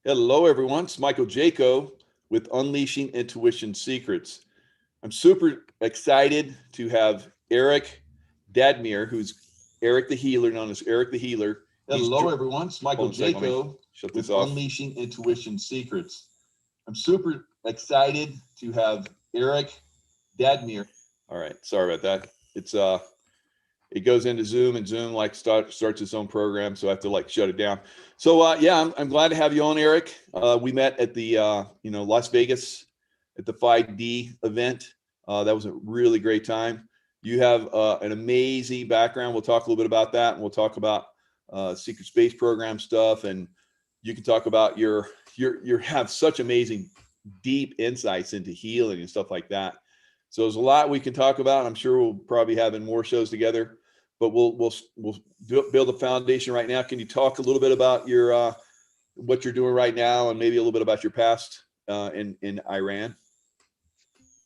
Hello, everyone. It's Michael Jaco with Unleashing Intuition Secrets. I'm super excited to have Eric Dadmir, who's Eric the Healer, known as Eric the Healer. Hello, everyone. It's Michael Jaco shut this off. Unleashing Intuition Secrets. I'm super excited to have Eric Dadmir. All right. Sorry about that. It goes into Zoom, and Zoom starts its own program, so I have to shut it down. So yeah, I'm glad to have you on, Eric. We met at the Las Vegas at the 5D event. That was a really great time. You have an amazing background. We'll talk a little bit about that, and we'll talk about secret space program stuff, and you can talk about you have such amazing deep insights into healing and stuff like that. So there's a lot we can talk about. I'm sure we'll probably be having more shows together, but we'll build a foundation right now. Can you talk a little bit about your what you're doing right now, and maybe a little bit about your past in Iran?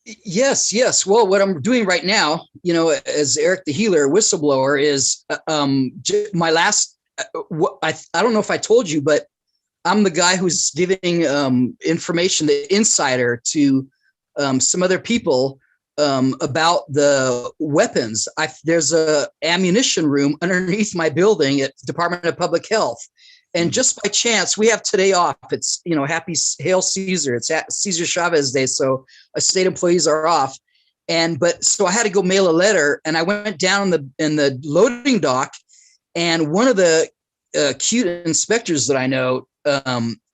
Yes. Well, what I'm doing right now, as Eric the Healer, whistleblower, is my last. I don't know if I told you, but I'm the guy who's giving information, the insider, to some other people about the weapons. There's a ammunition room underneath my building at the Department of Public Health. And just by chance, we have today off. It's, happy Hail Caesar. It's Cesar Chavez Day. So state employees are off. So I had to go mail a letter, and I went down in the loading dock, and one of the cute inspectors that I know,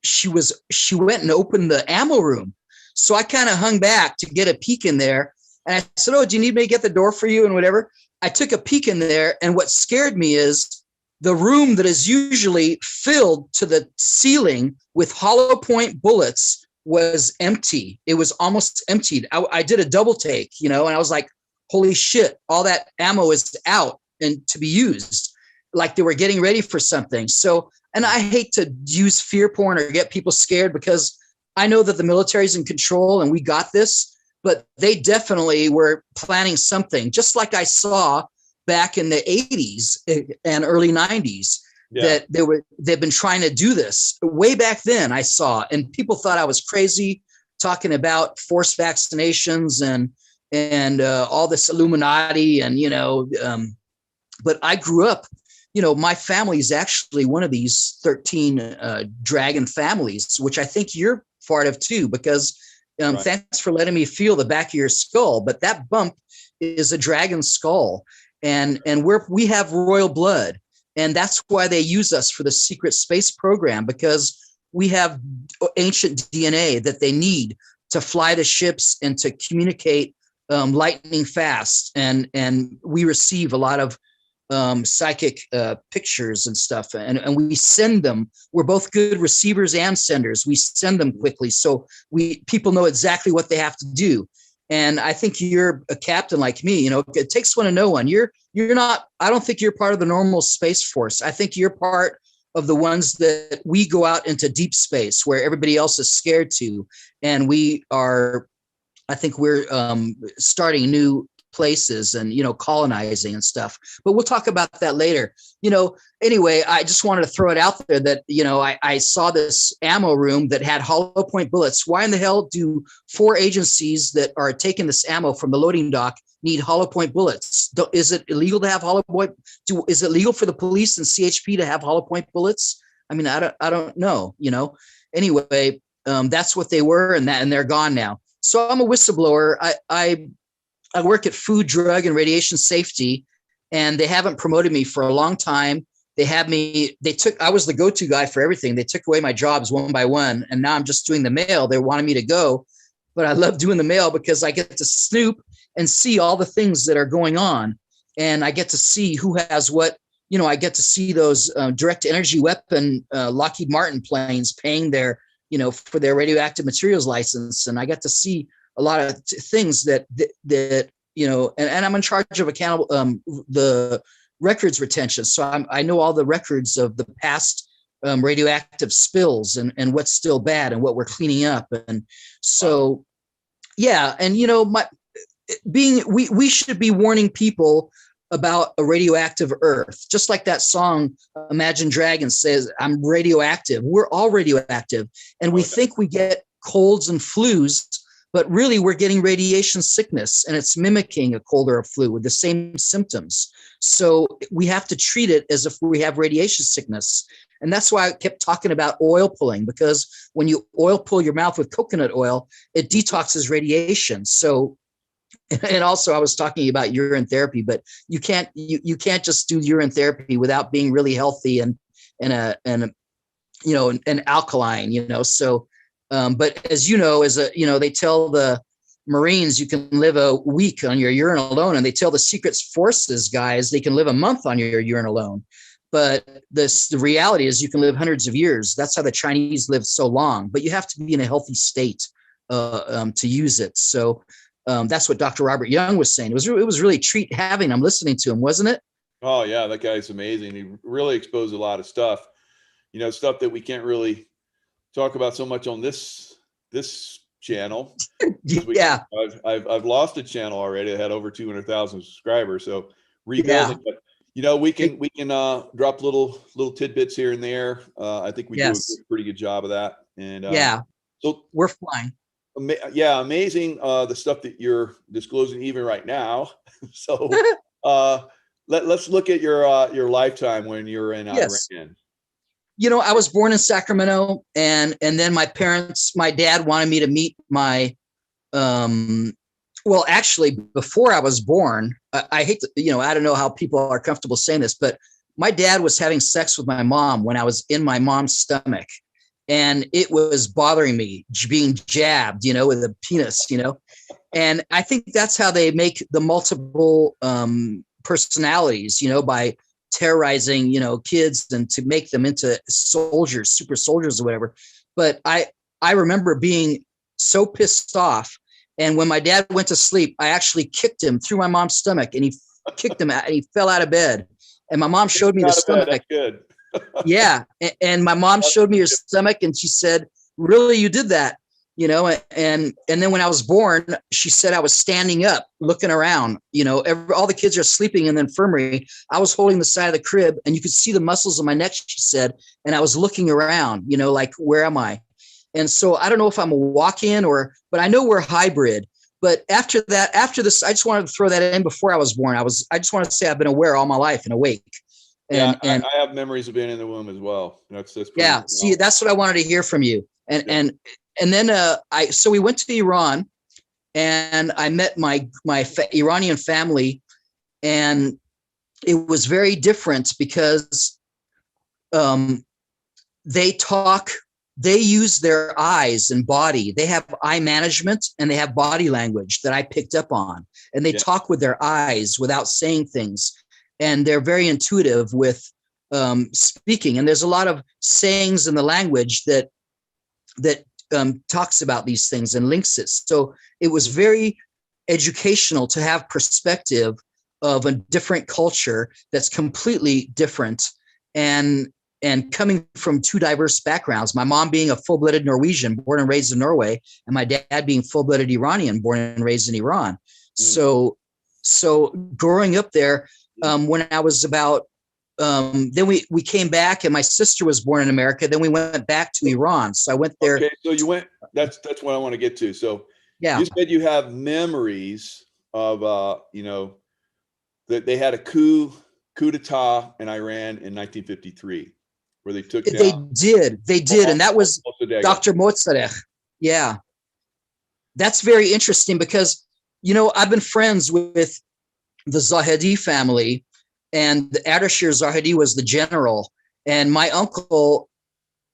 she went and opened the ammo room. So I kind of hung back to get a peek in there. And I said, "Oh, do you need me to get the door for you?" And whatever. I took a peek in there. And what scared me is the room that is usually filled to the ceiling with hollow point bullets was empty. It was almost emptied. I did a double take, and I was like, holy shit, all that ammo is out and to be used, like they were getting ready for something. So, and I hate to use fear porn or get people scared, because I know that the military is in control and we got this, but they definitely were planning something, just like I saw back in the 80s and early 90s. Yeah. That they've been trying to do this way back then. I saw, and people thought I was crazy talking about forced vaccinations and all this Illuminati but I grew up, my family is actually one of these 13 dragon families, which I think you're part of too, because right. Thanks for letting me feel the back of your skull. But that bump is a dragon skull, and we have royal blood, and that's why they use us for the secret space program, because we have ancient DNA that they need to fly the ships and to communicate lightning fast, and we receive a lot of psychic pictures and stuff, and we send them. We're both good receivers and senders. We send them quickly, so people know exactly what they have to do. And I think you're a captain like me. It takes one to know one. You're not. I don't think you're part of the normal Space Force. I think you're part of the ones that we go out into deep space where everybody else is scared to, and we are. I think we're starting new places and colonizing and stuff, but we'll talk about that later. Anyway, I just wanted to throw it out there that I saw this ammo room that had hollow point bullets. Why in the hell do 4 agencies that are taking this ammo from the loading dock need hollow point bullets? Is it illegal to have hollow point? Is it legal for the police and CHP to have hollow point bullets? I mean, I don't know. Anyway, that's what they were, and they're gone now. So I'm a whistleblower. I work at Food, Drug, and Radiation Safety, and they haven't promoted me for a long time. I was the go-to guy for everything. They took away my jobs one by one, and now I'm just doing the mail. They wanted me to go, but I love doing the mail because I get to snoop and see all the things that are going on, and I get to see who has what. I get to see those direct energy weapon Lockheed Martin planes paying their, for their radioactive materials license, and I get to see a lot of things that and I'm in charge of the records retention. So I know all the records of the past radioactive spills and what's still bad and what we're cleaning up. And so, yeah. And, we should be warning people about a radioactive Earth, just like that song Imagine Dragons says, I'm radioactive. We're all radioactive. And we think we get colds and flus, but really we're getting radiation sickness, and it's mimicking a cold or a flu with the same symptoms. So we have to treat it as if we have radiation sickness. And that's why I kept talking about oil pulling, because when you oil pull your mouth with coconut oil, it detoxes radiation. So, and also I was talking about urine therapy, but you can't just do urine therapy without being really healthy and alkaline, So, but as you know, they tell the Marines you can live a week on your urine alone, and they tell the Secret Forces guys they can live a month on your urine alone. But the reality is you can live hundreds of years. That's how the Chinese live so long. But you have to be in a healthy state to use it. So that's what Dr. Robert Young was saying. It was really a treat having him, listening to him, wasn't it? Oh yeah, that guy's amazing. He really exposed a lot of stuff, stuff that we can't really talk about so much on this channel. Yeah, I've lost a channel already. I had over 200,000 subscribers, so rebuilding. Yeah. But we can drop little tidbits here and there. I think we do a pretty good job of that. And so we're flying. Amazing the stuff that you're disclosing even right now. So let's look at your lifetime when you're in Iran. I was born in Sacramento, and then my dad wanted me to meet my well, actually, before I was born, I hate to, I don't know how people are comfortable saying this, but my dad was having sex with my mom when I was in my mom's stomach. And it was bothering me being jabbed, with a penis, And I think that's how they make the multiple personalities, by terrorizing, kids and to make them into soldiers, super soldiers or whatever. But I remember being so pissed off. And when my dad went to sleep, I actually kicked him through my mom's stomach, and he kicked him out, and he fell out of bed. And my mom showed me the stomach. That's good. Yeah. And my mom showed me her stomach, and she said, really, you did that? And then when I was born, she said I was standing up, looking around, all the kids are sleeping in the infirmary. I was holding the side of the crib, and you could see the muscles of my neck, she said. And I was looking around, like, where am I? And so I don't know if I'm a walk-in but I know we're hybrid. But after this, I just wanted to throw that in before I was born. I just wanted to say I've been aware all my life and awake. And I have memories of being in the womb as well. That's see, that's what I wanted to hear from you. And then so we went to Iran, and I met my Iranian family, and it was very different because they use their eyes and body. They have eye management, and they have body language that I picked up on, and they talk with their eyes without saying things. And they're very intuitive with speaking. And there's a lot of sayings in the language that talks about these things and links it. So it was very educational to have perspective of a different culture that's completely different and coming from two diverse backgrounds. My mom being a full-blooded Norwegian, born and raised in Norway, and my dad being full-blooded Iranian, born and raised in Iran. So growing up there, when I was about, then we came back, and my sister was born in America. Then we went back to Iran. So I went there. Okay, so you went. That's what I want to get to. So yeah, you said you have memories of that they had a coup d'etat in Iran in 1953, where they took down. They did, and that was Dr. Motsadegh. Yeah, that's very interesting because I've been friends with the Zahedi family, and the Ardashir Zahedi was the general, and my uncle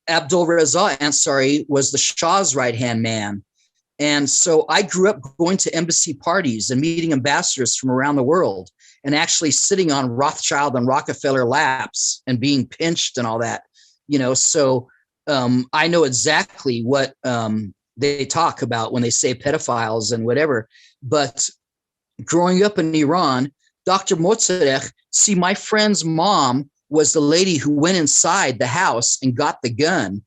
Abdul Reza Ansari was the Shah's right-hand man. And so I grew up going to embassy parties and meeting ambassadors from around the world, and actually sitting on Rothschild and Rockefeller laps and being pinched and all that, so I know exactly what they talk about when they say pedophiles and whatever. But growing up in Iran, Dr. Motsadegh, see, my friend's mom was the lady who went inside the house and got the gun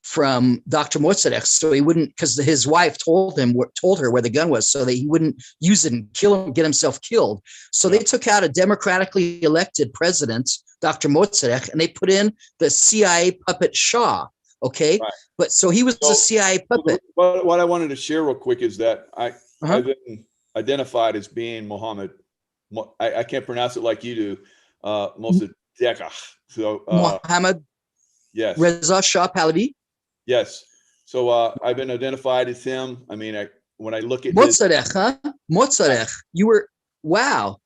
from Dr. Mozarek, so he wouldn't, because his wife told her where the gun was, so that he wouldn't use it and get himself killed. So they took out a democratically elected president, Dr. Mozarek, and they put in the CIA puppet Shah. Okay, Right. but so he was a CIA puppet. What I wanted to share real quick is that I've been identified as being Mohammed. I can't pronounce it like you do. Mossadegh. So Mohammed yes. Reza Shah Pahlavi. Yes. So I've been identified as him. I mean, when I look at Mozarek, huh? Mozarek. You were, wow.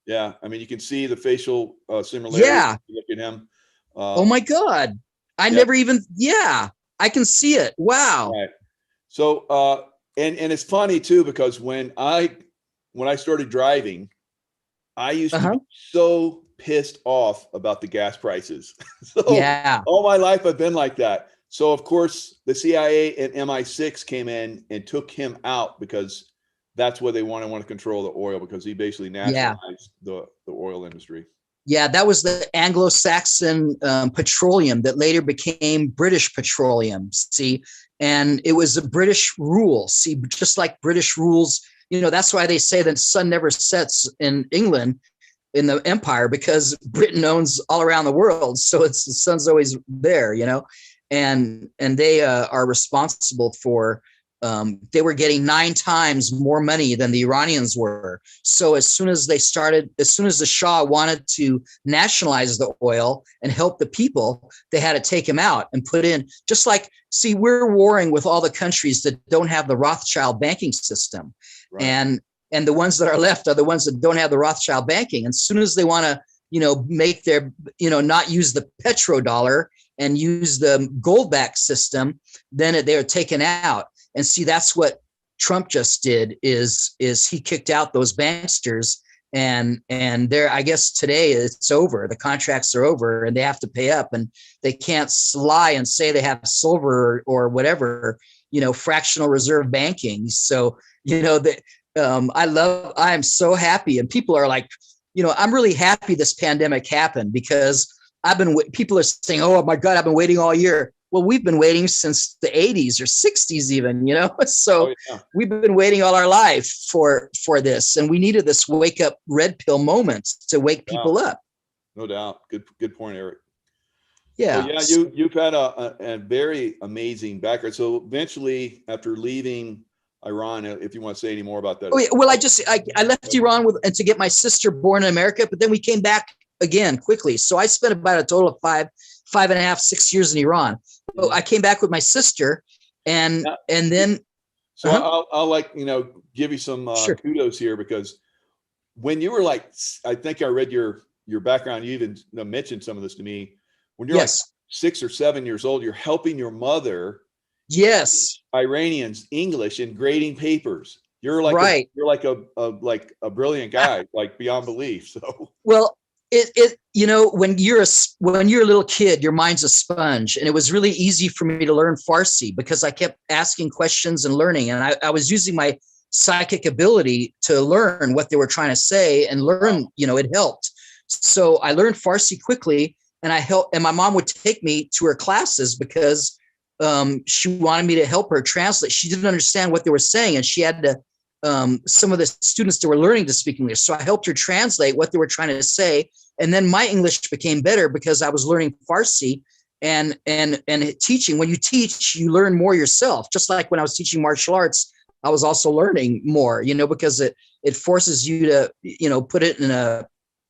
Yeah. I mean, you can see the facial similarities. Yeah. You look at him. Oh my God. I never even, I can see it. Wow. Right. So, and it's funny too, because when I started driving, I used to be so pissed off about the gas prices. So all my life I've been like that. So of course the CIA and MI6 came in and took him out because that's what they want to control the oil, because he basically nationalized the oil industry. Yeah, that was the Anglo-Saxon petroleum that later became British petroleum. See, and it was a British rule. See, just like British rules, you know, that's why they say that the sun never sets in England, in the empire, because Britain owns all around the world. So the sun's always there, you know, and they are responsible for, they were getting 9 times more money than the Iranians were. So as soon as the Shah wanted to nationalize the oil and help the people, they had to take him out and put in, just like, see, we're warring with all the countries that don't have the Rothschild banking system. Right. And the ones that are left are the ones that don't have the Rothschild banking. And as soon as they want to, you know, make their, you know, not use the petrodollar and use the gold-backed system, then they're taken out. And see, that's what Trump just did, is he kicked out those banksters, and there, I guess today it's over. The contracts are over and they have to pay up, and they can't lie and say they have silver or whatever, you know, fractional reserve banking. So, you know, I am so happy. And people are like, you know, I'm really happy this pandemic happened, because people are saying, oh my God, I've been waiting all year. Well, we've been waiting since the 80s or 60s even, you know, so we've been waiting all our life for this. And we needed this wake up red pill moment to wake people up. No doubt. Good point, Eric. Yeah. So, yeah, you've had a very amazing background. So eventually, after leaving Iran, if you want to say any more about that. Oh, yeah. Well, I left Iran and to get my sister born in America, but then we came back again quickly. So I spent about a total of 5.5, 6 years in Iran. So I came back with my sister, and then. So I'll like, you know, give you some kudos here, because when you were like, I think I read your background. You even mentioned some of this to me. When you're like 6 or 7 years old, you're helping your mother. Yes. Iranians English and grading papers. You're like you're like a brilliant guy, like beyond belief. So well, it you know, when you're a little kid, your mind's a sponge, and it was really easy for me to learn Farsi because I kept asking questions and learning, and I was using my psychic ability to learn what they were trying to say and learn. You know, it helped. So I learned Farsi quickly, and my mom would take me to her classes because she wanted me to help her translate. She didn't understand what they were saying, and she had to, some of the students that were learning to speak English. So I helped her translate what they were trying to say. And then my English became better because I was learning Farsi and teaching. When you teach, you learn more yourself. Just like when I was teaching martial arts, I was also learning more, you know, because it forces you to, you know, put it in a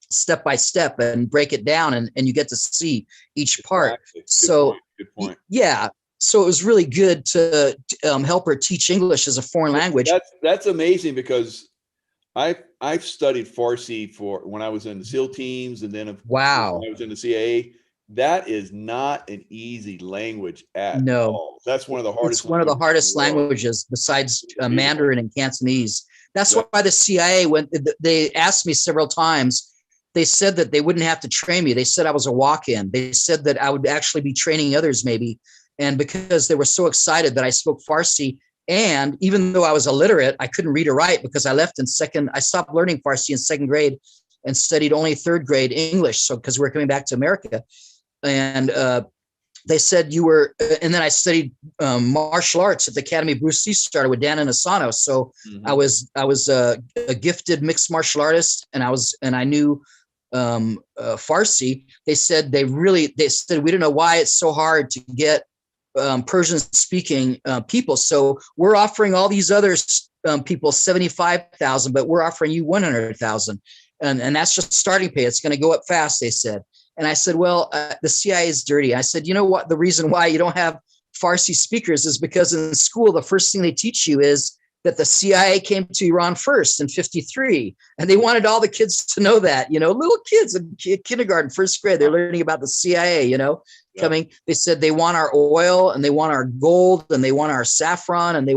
step by step and break it down, and you get to see each part. Good point. Yeah. So it was really good to help her teach English as a foreign language. That's amazing, because I've studied Farsi for when I was in the SEAL teams, and then when I was in the CIA. That is not an easy language at all. That's one of the hardest. It's one of the hardest languages besides Mandarin and Cantonese. That's why the CIA, when they asked me several times, they said that they wouldn't have to train me. They said I was a walk-in. They said that I would actually be training others maybe. And because they were so excited that I spoke Farsi, and even though I was illiterate, I couldn't read or write because I stopped learning Farsi in 2nd grade and studied only 3rd grade English. So because we're coming back to America, and they said you were, and then I studied martial arts at the Academy of Bruce Lee, started with Dan and Asano. So I was a gifted mixed martial artist, and I knew Farsi. They said we don't know why it's so hard to get Persian speaking people. So we're offering all these other people 75,000, but we're offering you 100,000. And that's just starting pay. It's going to go up fast, they said. And I said, well, the CIA is dirty. I said, you know what? The reason why you don't have Farsi speakers is because in school, the first thing they teach you is that the CIA came to Iran first in 53. And they wanted all the kids to know that, little kids in kindergarten, first grade, they're learning about the CIA, coming. They said they want our oil and they want our gold and they want our saffron and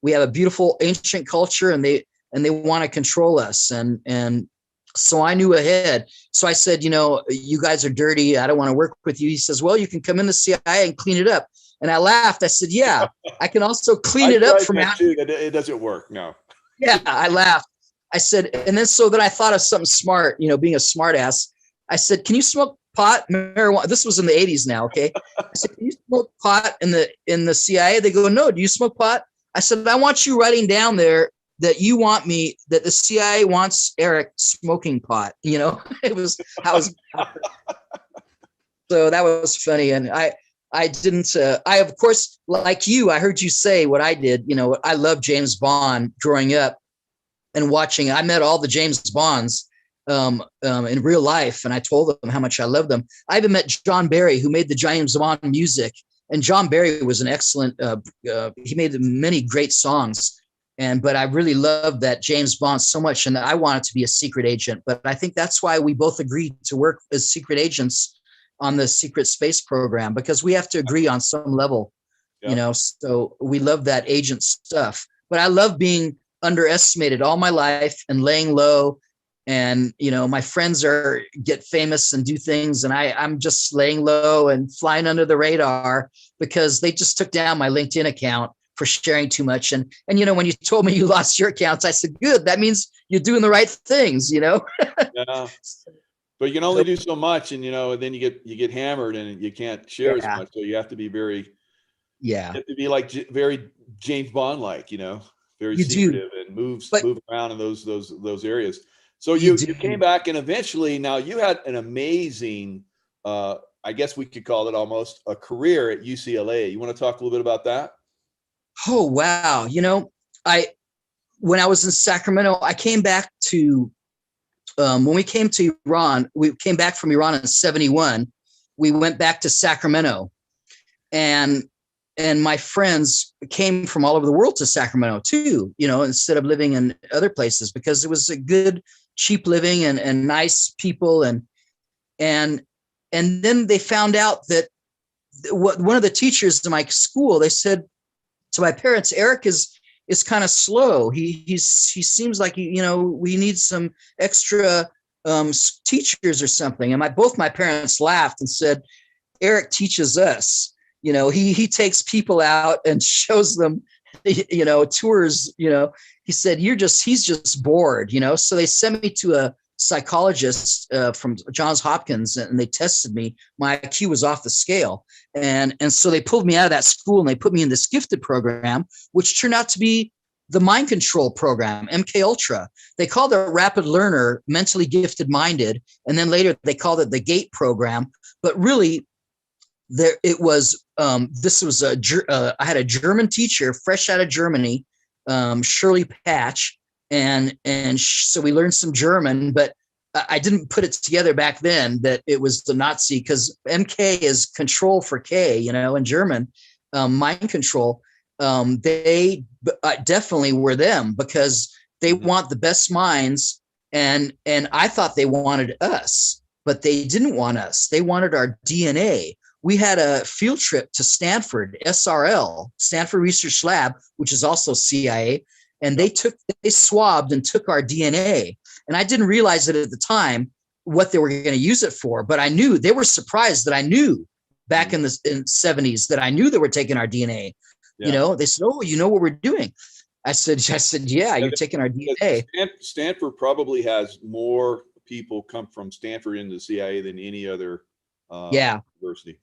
we have a beautiful ancient culture and they want to control us. And so I knew ahead. So I said, you guys are dirty. I don't want to work with you. He says, well, you can come in the CIA and clean it up. And I laughed. I said, yeah, I can also clean it up from out. It doesn't work. No. Yeah, I laughed. I said, and then I thought of something smart, being a smart ass. I said, can you smoke pot, marijuana? This was in the 80s now. Okay. I said, can you smoke pot in the CIA? They go, no, do you smoke pot? I said, I want you writing down there that that the CIA wants Eric smoking pot, it was, so that was funny. And I didn't, I, of course, like you, I heard you say what I did, I loved James Bond growing up and watching. I met all the James Bonds in real life. And I told them how much I loved them. I even met John Barry, who made the James Bond music. And John Barry was an excellent, he made many great songs. But I really loved that James Bond so much. And I wanted to be a secret agent. But I think that's why we both agreed to work as secret agents on the secret space program, because we have to agree on some level, so we love that agent stuff. But I love being underestimated all my life and laying low. And, my friends get famous and do things. And I'm just laying low and flying under the radar because they just took down my LinkedIn account for sharing too much. And when you told me you lost your accounts, I said, good, that means you're doing the right things, Yeah. But you can only do so much. And, and then you get hammered and you can't share as much. So you have to be you have to be like very James Bond, like, very secretive and move around in those areas. So you came back and eventually now you had an amazing, I guess we could call it almost a career at UCLA. You want to talk a little bit about that? Oh, wow. When I was in Sacramento, I came back to, when we came to Iran, we came back from Iran in 71. We went back to Sacramento and my friends came from all over the world to Sacramento too, instead of living in other places, because it was a good, cheap living and nice people. And then they found out that one of the teachers in my school, they said to my parents, Eric is kind of slow. He seems like, we need some extra teachers or something. And both my parents laughed and said, Eric teaches us. He takes people out and shows them, tours. He said, he's just bored. So they sent me to a psychologist from Johns Hopkins, and they tested me. My IQ was off the scale. And so they pulled me out of that school and they put me in this gifted program, which turned out to be the mind control program, MK Ultra. They called it Rapid Learner, mentally gifted minded. And then later they called it the GATE program. But really, I had a German teacher fresh out of Germany, Shirley Patch. So we learned some German, but I didn't put it together back then that it was the Nazi, because MK is control for K, in German, mind control. They definitely were them, because they want the best minds. And I thought they wanted us, but they didn't want us. They wanted our DNA. We had a field trip to Stanford, SRL, Stanford Research Lab, which is also CIA. And they swabbed and took our DNA. And I didn't realize it at the time what they were going to use it for, but I knew. They were surprised that I knew back in the 70s that I knew they were taking our DNA. Yeah. They said, oh, you know what we're doing. I said, yeah, you're taking our DNA. Stanford probably has more people come from Stanford into the CIA than any other university.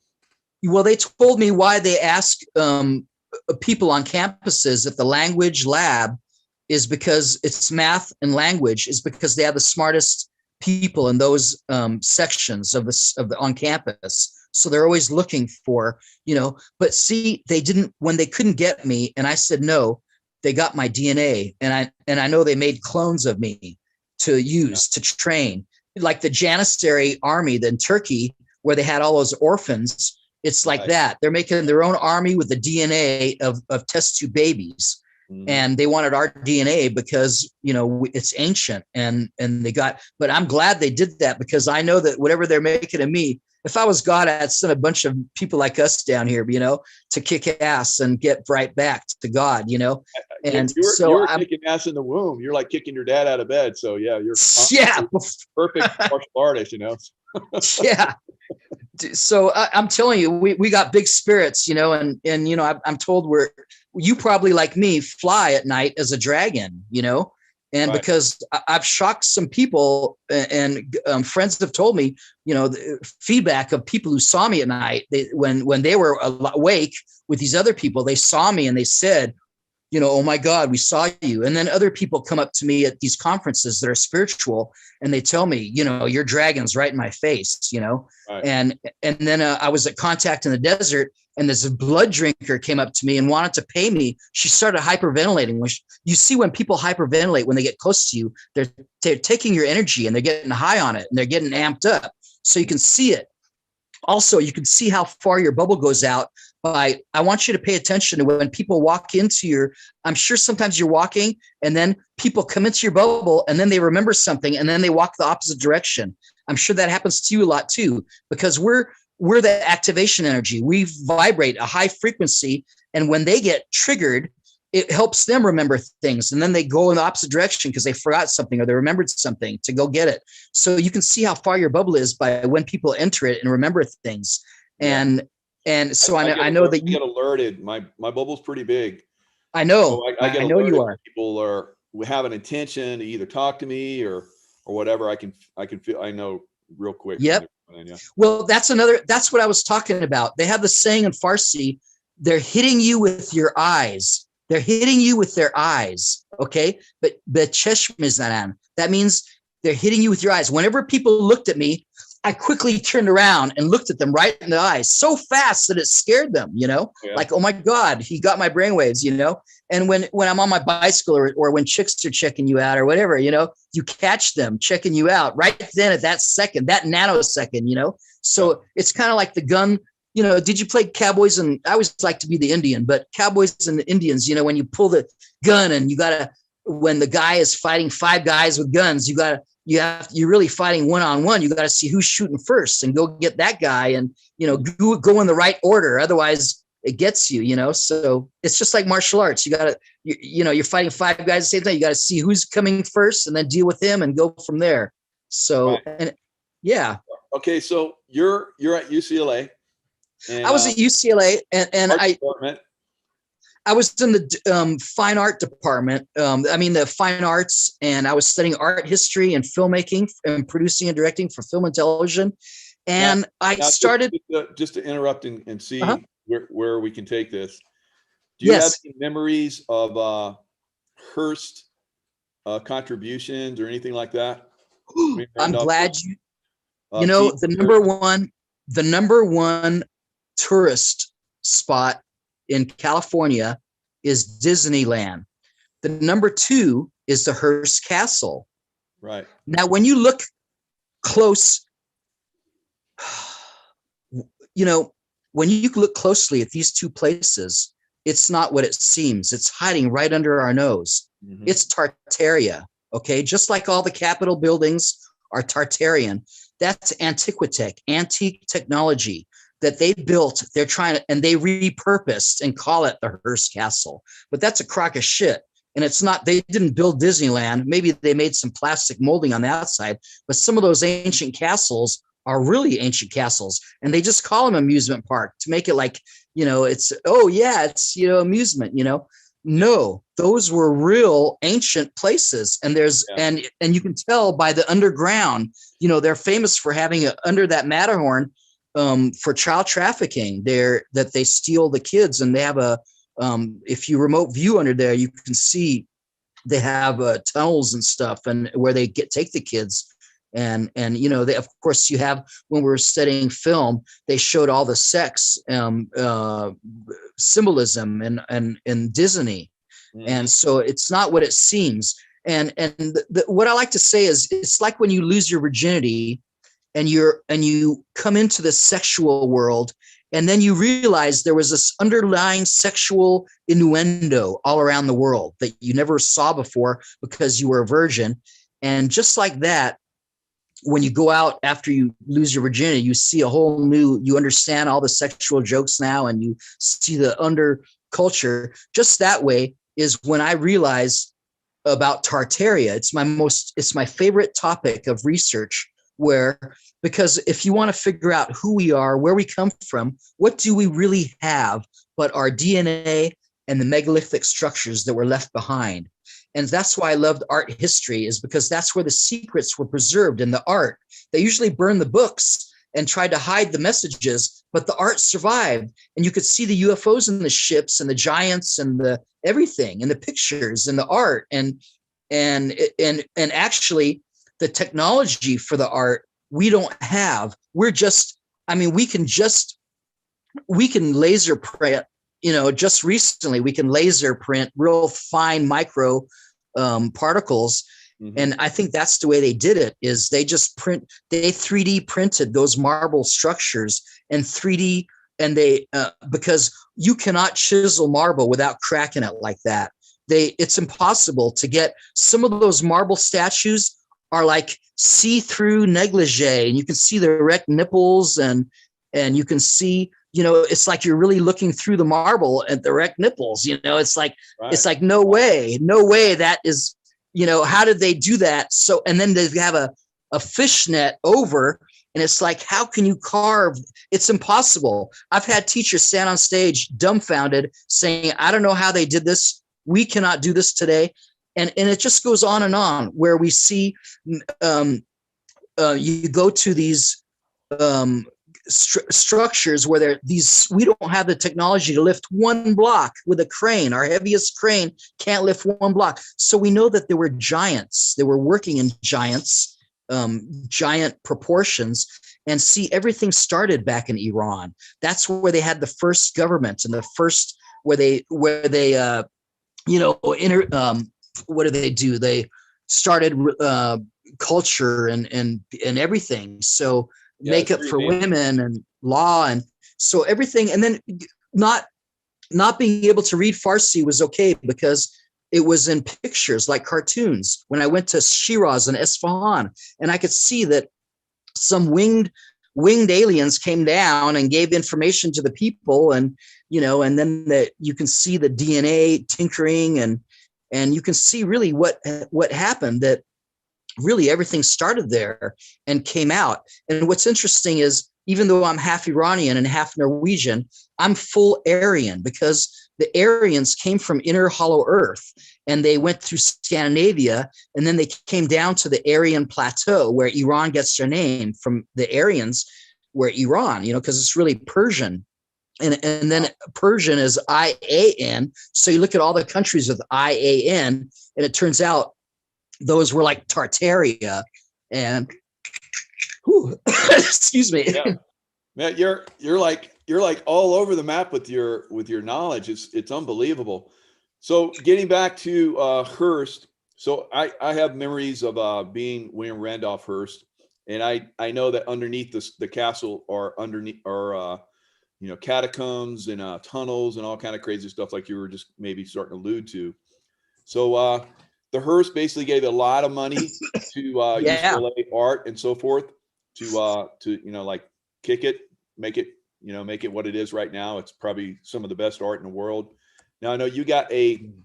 Well, they told me why they ask people on campuses if the language lab is because it's math and language, is because they have the smartest people in those sections of the on campus. So they're always looking for, but see, they didn't, when they couldn't get me and I said no, they got my DNA, and I know they made clones of me to use to train, like the Janissary army in Turkey, where they had all those orphans. It's like that. They're making their own army with the DNA of test tube babies. And they wanted our DNA because, it's ancient and they got, but I'm glad they did that, because I know that whatever they're making of me, if I was God, I'd send a bunch of people like us down here, to kick ass and get right back to God, and you're kicking ass in the womb. You're like kicking your dad out of bed. So yeah, you're perfect martial artist, Yeah. So I'm telling you, we got big spirits, and I'm told you probably like me fly at night as a dragon, and because I've shocked some people, and friends have told me, the feedback of people who saw me at night, when they were awake with these other people, they saw me and they said, oh my God, we saw you. And then other people come up to me at these conferences that are spiritual, and they tell me, your dragon's right in my face, and then I was at Contact in the Desert, and this blood drinker came up to me and wanted to pay me. She started hyperventilating. You see, when people hyperventilate, when they get close to you, they're taking your energy and they're getting high on it and they're getting amped up. So you can see it. Also, you can see how far your bubble goes out I want you to pay attention to when people walk into I'm sure sometimes you're walking and then people come into your bubble and then they remember something and then they walk the opposite direction. I'm sure that happens to you a lot too, because we're the activation energy. We vibrate a high frequency. And when they get triggered, it helps them remember things. And then they go in the opposite direction because they forgot something or they remembered something to go get it. So you can see how far your bubble is by when people enter it and remember things. Yeah. And so I know that you get alerted. My bubble's pretty big. I know. So I get I know alerted you are. People have an intention to either talk to me or whatever. I can feel. I know real quick. Yep. Yeah. Well, that's what I was talking about. They have the saying in Farsi, they're hitting you with your eyes. They're hitting you with their eyes. Okay. But that means they're hitting you with your eyes. Whenever people looked at me, I quickly turned around and looked at them right in the eyes so fast that it scared them, like, oh my God, he got my brainwaves, and when I'm on my bicycle or when chicks are checking you out or whatever, you catch them checking you out right then at that second, that nanosecond, so it's kind of like the gun. Did you play cowboys? And I always like to be the Indian, but cowboys and the Indians, when you pull the gun and when the guy is fighting 5 guys with guns, you're really fighting one-on-one. You got to see who's shooting first and go get that guy and, go in the right order. Otherwise it gets you, so it's just like martial arts. You got to, you're fighting 5 guys at the same time. You got to see who's coming first and then deal with him and go from there. So, right. And yeah. Okay. So you're at UCLA. And, I was at UCLA and I was in the fine art department. The fine arts, and I was studying art history and filmmaking and producing and directing for film and television. And I started just to interrupt and see where we can take this. Do you have any memories of Hearst contributions or anything like that? I'm glad the number one tourist spot in California is Disneyland. The number 2 is the Hearst Castle. Right. Now, when you look close, when you look closely at these 2 places, it's not what it seems. It's hiding right under our nose. Mm-hmm. It's Tartaria. Okay. Just like all the Capitol buildings are Tartarian. That's antiquitech, antique technology that they built. They're and they repurposed and call it the Hearst Castle, but that's a crock of shit. And it's not, they didn't build Disneyland. Maybe they made some plastic molding on the outside, but some of those ancient castles are really ancient castles, and they just call them amusement park to make it like, it's amusement, No, those were real ancient places. And and you can tell by the underground, they're famous for having under that Matterhorn, for child trafficking. That they steal the kids, and they have a if you remote view under there, you can see they have tunnels and stuff, and where they take the kids. And they, of course, you have, when we were studying film, they showed all the sex symbolism and Disney. And so it's not what it seems. And what I like to say is, it's like when you lose your virginity and you come into the sexual world, and then you realize there was this underlying sexual innuendo all around the world that you never saw before because you were a virgin. And just like that, when you go out after you lose your virginity, you see a whole new, you understand all the sexual jokes now, and you see the under culture. Just that way is when I realized about Tartaria. It's my favorite topic of research, because if you want to figure out who we are, where we come from, what do we really have but our DNA and the megalithic structures that were left behind. And that's why I loved art history, is because that's where the secrets were preserved in the art. They usually burned the books and tried to hide the messages, but the art survived. And you could see the UFOs and the ships and the giants and the everything and the pictures and the art. And actually the technology for the art we don't have. We can laser print, just recently we can laser print real fine micro particles. And I think that's the way they did it, is they 3D printed those marble structures and 3D, and they because you cannot chisel marble without cracking it like that. It's impossible to get. Some of those marble statues are like see-through negligee, and you can see the erect nipples, and you can see, it's like you're really looking through the marble at the erect nipples. It's like, right. It's like, no way that is, how did they do that? So, and then they have a fishnet over, and it's like, how can you carve? It's impossible. I've had teachers stand on stage dumbfounded saying, I don't know how they did this. We cannot do this today. And it just goes on and on, where we see you go to these structures where we don't have the technology to lift one block with a crane. Our heaviest crane can't lift one block. So we know that there were giants. They were working in giant proportions. And see, everything started back in Iran. That's where they had the first government, and the first where they what do they do? They started culture and everything. So makeup for women and law, and so everything. And then not being able to read Farsi was okay, because it was in pictures like cartoons. When I went to Shiraz and Esfahan, and I could see that some winged aliens came down and gave information to the people, and and then you can see the DNA tinkering, and you can see really what happened, that really everything started there and came out. And what's interesting is, even though I'm half Iranian and half Norwegian, I'm full Aryan, because the Aryans came from inner hollow earth, and they went through Scandinavia, and then they came down to the Aryan plateau, where Iran gets their name from the Aryans, where Iran, because it's really Persian. And then Persian is IAN. So you look at all the countries with IAN, and it turns out those were like Tartaria. And excuse me. Yeah. Man, you're like all over the map with your knowledge. It's unbelievable. So getting back to Hearst. So I have memories of being William Randolph Hearst, and I know that underneath the castle are catacombs and tunnels and all kind of crazy stuff, like you were just maybe starting to allude to. So the Hearst basically gave a lot of money to UCLA art and so forth to like kick it, make it what it is right now. It's probably some of the best art in the world. Now I know you got and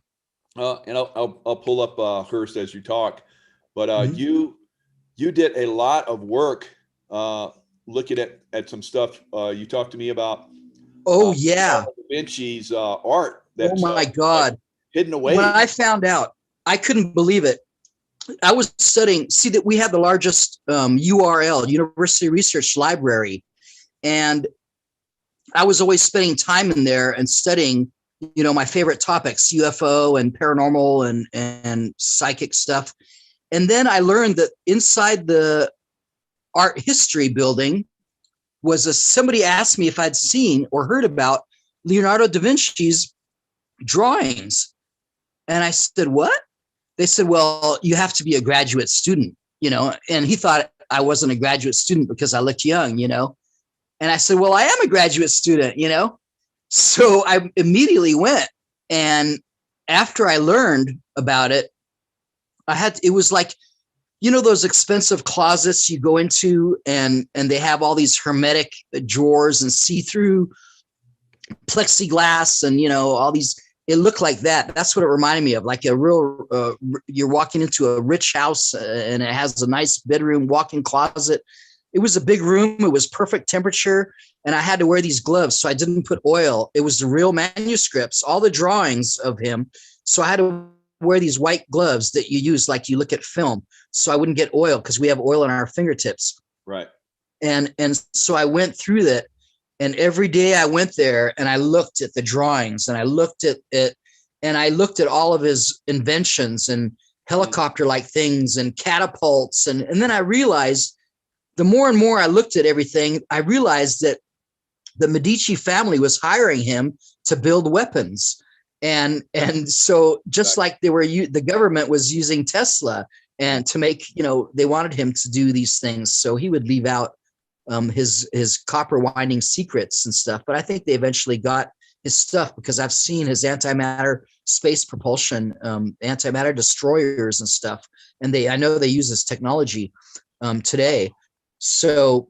I'll pull up Hearst as you talk, but you did a lot of work looking at some stuff. You talked to me about Da Vinci's art. That's, oh my God, hidden away. When I found out, I couldn't believe it. I was studying. See that we have the largest URL, University Research Library, And I was always spending time in there and studying, my favorite topics, UFO and paranormal and psychic stuff. And then I learned that inside the art history building somebody asked me if I'd seen or heard about Leonardo da Vinci's drawings. And I said, what? They said, well, you have to be a graduate student, and he thought I wasn't a graduate student because I looked young, And I said, well, I am a graduate student, So I immediately went. And after I learned about it, it was like, those expensive closets you go into and they have all these hermetic drawers and see-through plexiglass and, all these, it looked like that. That's what it reminded me of, like a real, you're walking into a rich house and it has a nice bedroom, walk-in closet. It was a big room. It was perfect temperature. And I had to wear these gloves. So I didn't put oil. It was the real manuscripts, all the drawings of him. So I had to wear these white gloves that you use like you look at film. So I wouldn't get oil because we have oil on our fingertips. Right. And so I went through that. And every day I went there and I looked at the drawings and I looked at it and I looked at all of his inventions and helicopter-like things and catapults. And then I realized the more and more I looked at everything, I realized that the Medici family was hiring him to build weapons. And so just like the government was using Tesla and to make, they wanted him to do these things. So he would leave out his copper winding secrets and stuff. But I think they eventually got his stuff because I've seen his antimatter space propulsion, antimatter destroyers and stuff. And I know they use this technology today. So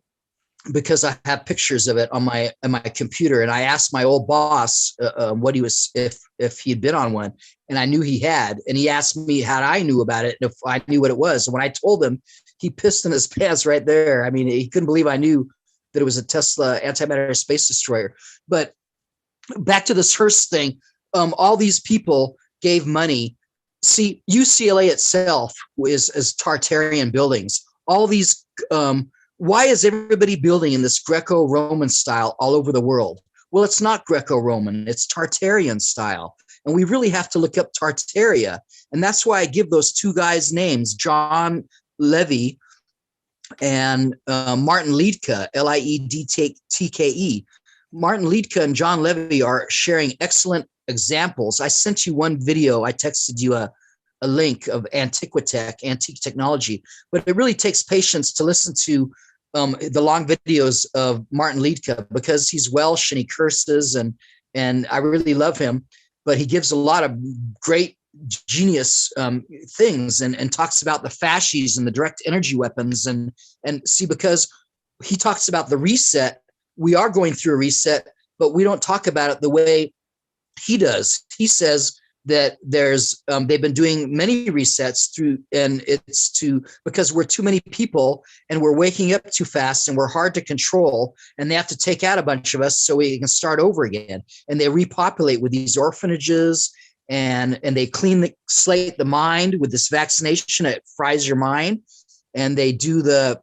because I have pictures of it on my computer, and I asked my old boss what he was, if he had been on one, and I knew he had, and he asked me how I knew about it and if I knew what it was. And when I told him, he pissed in his pants right there. I mean, he couldn't believe I knew that it was a Tesla antimatter space destroyer. But back to this Hearst thing, all these people gave money. See, UCLA itself is Tartarian buildings. All these. Why is everybody building in this Greco-Roman style all over the world? Well, it's not Greco-Roman, it's Tartarian style. And we really have to look up Tartaria. And that's why I give those two guys names, John Levy and Martin Liedtke, Liedtke. Martin Liedtke and John Levy are sharing excellent examples. I sent you one video. I texted you a link of Antiquitech, antique technology, but it really takes patience to listen to the long videos of Martin Liedtke because he's Welsh and he curses and I really love him, but he gives a lot of great genius things and talks about the fasces and the direct energy weapons and see, because he talks about the reset. We are going through a reset, but we don't talk about it the way he does. He says that there's they've been doing many resets through, and it's because we're too many people and we're waking up too fast and we're hard to control, and they have to take out a bunch of us so we can start over again. And they repopulate with these orphanages and they slate the mind with this vaccination. It fries your mind. And they do the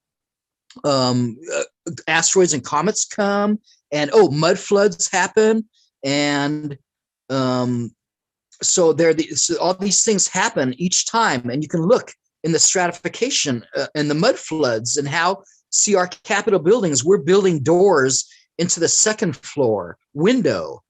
asteroids and comets come, and mud floods happen, and so all these things happen each time, and you can look in the stratification and the mud floods and how, see, our Capitol buildings, we're building doors into the second floor window,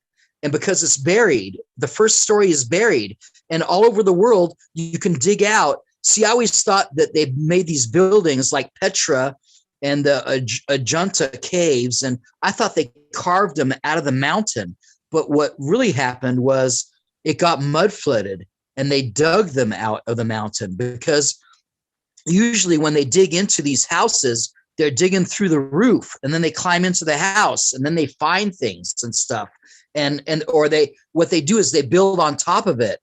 and because it's buried, the first story is buried, and all over the world you can dig out. See, I always thought that they made these buildings like Petra and the Ajunta caves, and I thought they carved them out of the mountain. But what really happened was it got mud flooded and they dug them out of the mountain, because usually when they dig into these houses, they're digging through the roof and then they climb into the house and then they find things and stuff. What they do is they build on top of it.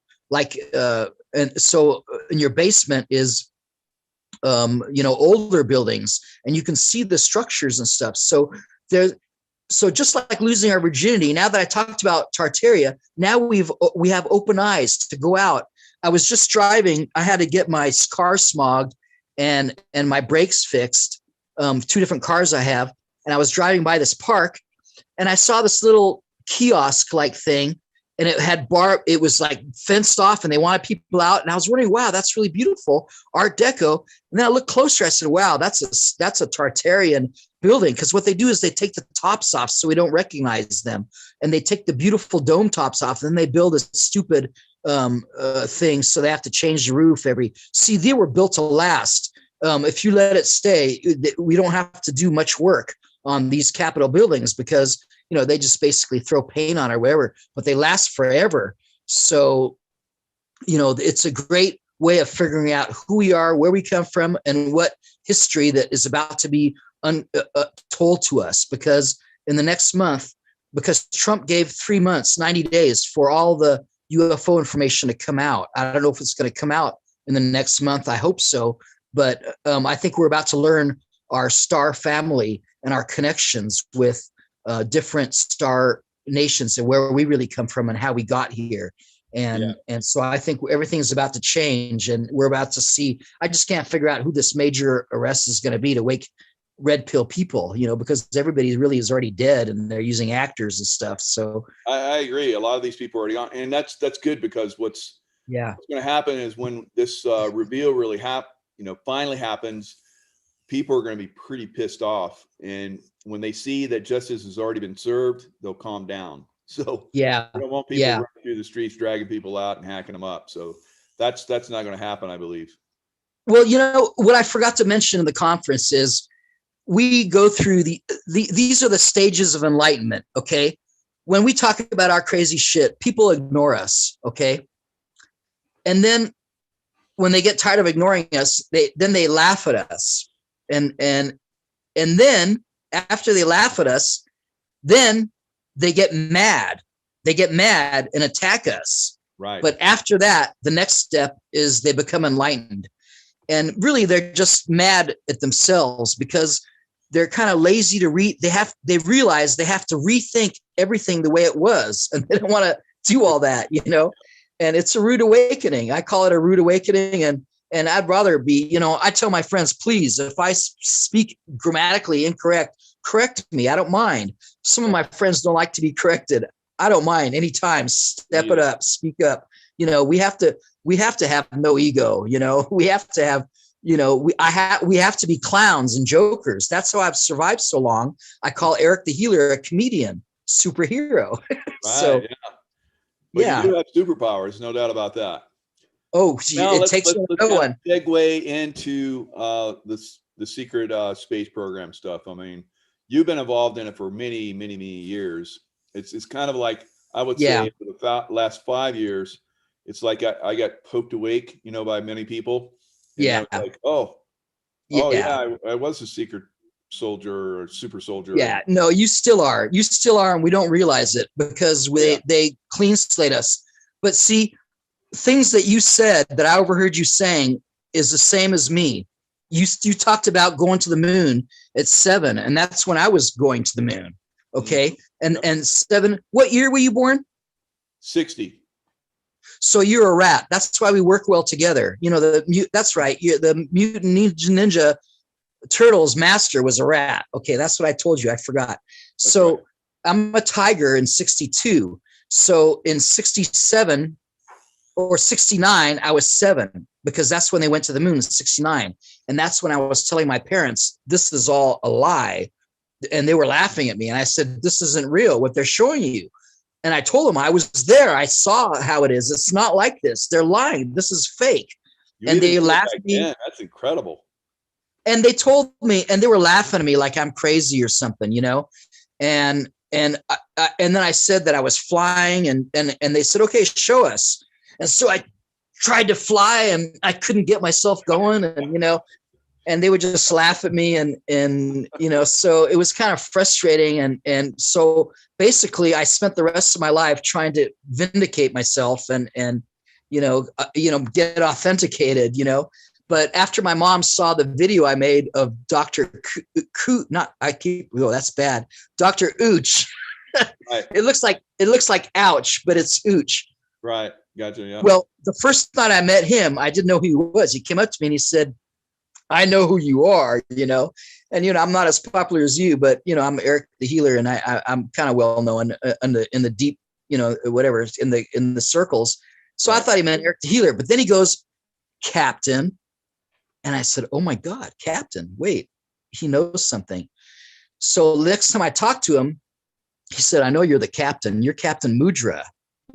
And so in your basement is, older buildings, and you can see the structures and stuff. So just like losing our virginity, now that I talked about Tartaria, now we have open eyes to go out. I was just driving. I had to get my car smogged and my brakes fixed, two different cars I have. and I was driving by this park, and I saw this little kiosk like thing, and it had it was like fenced off, and they wanted people out. And I was wondering, wow, that's really beautiful, Art Deco. And then I looked closer. I said, wow, that's a Tartarian building, because what they do is they take the tops off so we don't recognize them, and they take the beautiful dome tops off, and then they build a stupid thing, so they have to change the roof see, they were built to last. If you let it stay, we don't have to do much work on these Capitol buildings, because they just basically throw paint on or whatever, but they last forever. So it's a great way of figuring out who we are, where we come from, and what history that is about to be told to us. Because in the next month, because Trump gave 3 months, 90 days for all the UFO information to come out. I don't know if it's going to come out in the next month. I hope so. But I think we're about to learn our star family and our connections with different star nations, and where we really come from and how we got here. And so I think everything's about to change, and we're about to see. I just can't figure out who this major arrest is going to be to wake red pill people, because everybody really is already dead, and they're using actors and stuff. So I agree. A lot of these people are already on, and that's good, because what's going to happen is when this reveal really finally happens, people are going to be pretty pissed off, and when they see that justice has already been served, they'll calm down. So we don't want people running through the streets, dragging people out and hacking them up. So that's not going to happen, I believe. Well, what I forgot to mention in the conference is we go through these are the stages of enlightenment. Okay. When we talk about our crazy shit, people ignore us. Okay. And then when they get tired of ignoring us, they laugh at us. And then after they laugh at us, then they get mad. They get mad and attack us. Right. But after that, the next step is they become enlightened. And really, they're just mad at themselves, because they're kind of lazy to read. They realize they have to rethink everything the way it was, and they don't want to do all that, and it's a rude awakening. I call it a rude awakening. And I'd rather be, I tell my friends, please, if I speak grammatically incorrect, correct me. I don't mind. Some of my friends don't like to be corrected. I don't mind anytime. Step it up, speak up. We have to have no ego. We have to have, we have to be clowns and jokers. That's how I've survived so long. I call Eric the Healer a comedian superhero. Right, but you do have superpowers, no doubt about that. Oh, now, it takes no one. Segue into the secret space program stuff. I mean, you've been involved in it for many, many, many years. It's kind of like, I would say, for the last 5 years, it's like I got poked awake, by many people. And like, I was a secret soldier or super soldier. Yeah, no, you still are, and we don't realize it, because they clean slate us. But see, things that you said that I overheard you saying is the same as me. You talked about going to the moon at 7, and that's when I was going to the moon. Okay. And 7, what year were you born? 60. So you're a rat. That's why we work well together. That's right. The Mutant Ninja Turtles master was a rat. Okay. That's what I told you. I forgot. So right. I'm a tiger in 62. So in 67 or 69, I was 7, because that's when they went to the moon in 69. And that's when I was telling my parents, this is all a lie. And they were laughing at me. And I said, this isn't real, what they're showing you. And I told them I was there. I saw how it is. It's not like this. They're lying. This is fake. And they laughed at me. That's incredible. And they told me, and they were laughing at me like I'm crazy or something, And then I said that I was flying, and they said, okay, show us. And so I tried to fly, and I couldn't get myself going, and they would just laugh at me. And so it was kind of frustrating. And so basically I spent the rest of my life trying to vindicate myself and get authenticated, But after my mom saw the video I made of Dr. That's bad. Dr. Ooch. Right. It looks like ouch, but it's Ooch. Right. Gotcha. Yeah. Well, the first night I met him, I didn't know who he was. He came up to me and he said, I know who you are, and, I'm not as popular as you, but, I'm Eric the Healer, and I'm kind of well known in the deep, whatever, in the circles. So I thought he meant Eric the Healer, but then he goes, Captain. And I said, oh my God, Captain, wait, he knows something. So next time I talked to him, he said, I know you're the captain. You're Captain Mudra,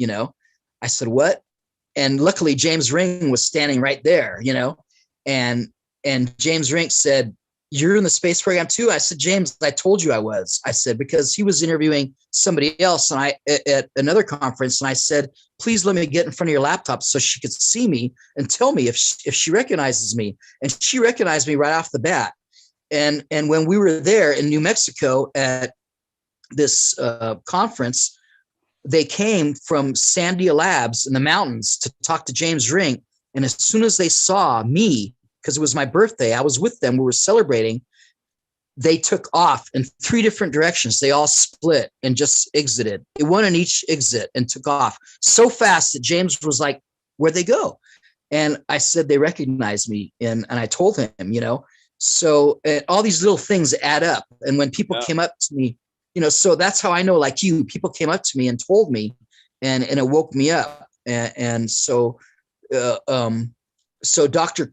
I said, what? And luckily James Ring was standing right there, and James Ring said, you're in the space program too? I said, James, I told you I was. I said, because he was interviewing somebody else and at another conference. And I said, please let me get in front of your laptop so she could see me and tell me if she recognizes me. And she recognized me right off the bat. And when we were there in New Mexico at this conference, they came from Sandia Labs in the mountains to talk to James Ring. And as soon as they saw me, because it was my birthday, I was with them, we were celebrating, they took off in 3 different directions. They all split and just exited. It one in each exit and took off so fast that James was like, where'd they go? And I said, they recognized me. And I told him, so all these little things add up. And when people came up to me, so that's how I know, like you, people came up to me and told me, and it woke me up. And so, so Dr.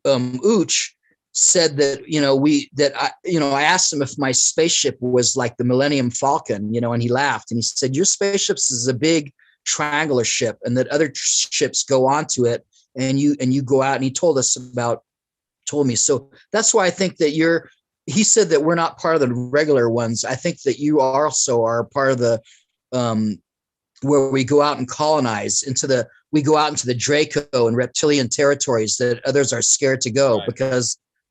Ooch said that, I asked him if my spaceship was like the Millennium Falcon, and he laughed and he said, your spaceship is a big triangular ship and that other ships go onto it and you go out, and he told me. So that's why I think that he said that we're not part of the regular ones. I think that you also are part of the, where we go out and colonize we go out into the Draco and reptilian territories that others are scared to go, right,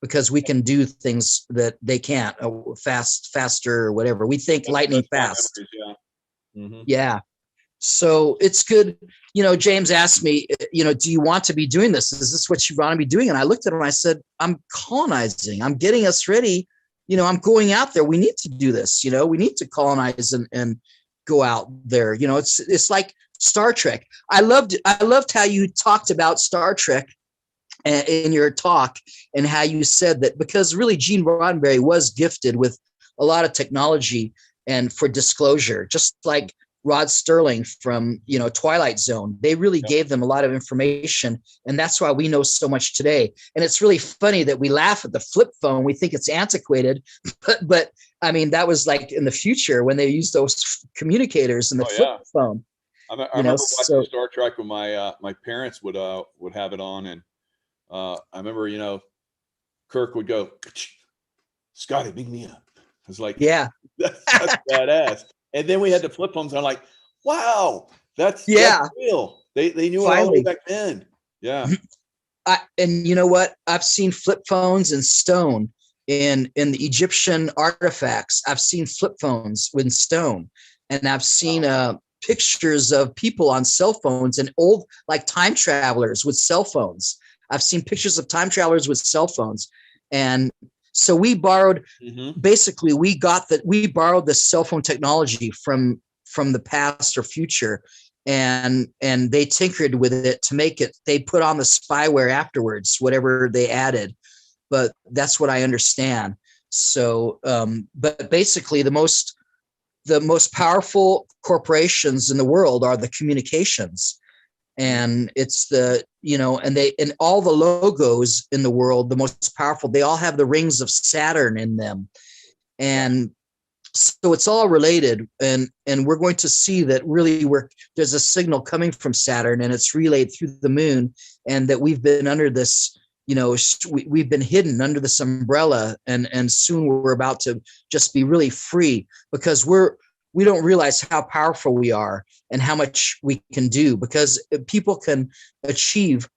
because we can do things that they can't, faster or whatever. We think lightning fast. Yeah. So it's good. James asked me, do you want to be doing this? Is this what you want to be doing? And I looked at him and I said, I'm colonizing. I'm getting us ready. I'm going out there. We need to do this. We need to colonize and go out there. It's like Star Trek. I loved how you talked about Star Trek in your talk, and how you said that because really Gene Roddenberry was gifted with a lot of technology and for disclosure, just like Rod Sterling from, Twilight Zone. They really gave them a lot of information, and that's why we know so much today. And it's really funny that we laugh at the flip phone. We think it's antiquated, but I mean, that was like in the future when they used those communicators and the flip phone. I remember watching Star Trek when my parents would have it on, and I remember, Kirk would go, Scotty, big me up. I was like, that's badass. And then we had the flip phones. And I'm like, wow, that's real. They knew it all the way back then. Yeah. And you know what? I've seen flip phones in stone in the Egyptian artifacts. I've seen flip phones with stone, and I've seen pictures of people on cell phones and old, like time travelers with cell phones. I've seen pictures of time travelers with cell phones. And so we borrowed, basically we borrowed the cell phone technology from the past or future, and they tinkered with it to make it, they put on the spyware afterwards, whatever they added. But that's what I understand. So, but basically the most powerful corporations in the world are the communications. And it's and all the logos in the world, the most powerful, they all have the rings of Saturn in them. And so it's all related. And we're going to see that really there's a signal coming from Saturn, and it's relayed through the moon, and that we've been under this, we've been hidden under this umbrella, and soon we're about to just be really free, because we don't realize how powerful we are and how much we can do, because people can achieve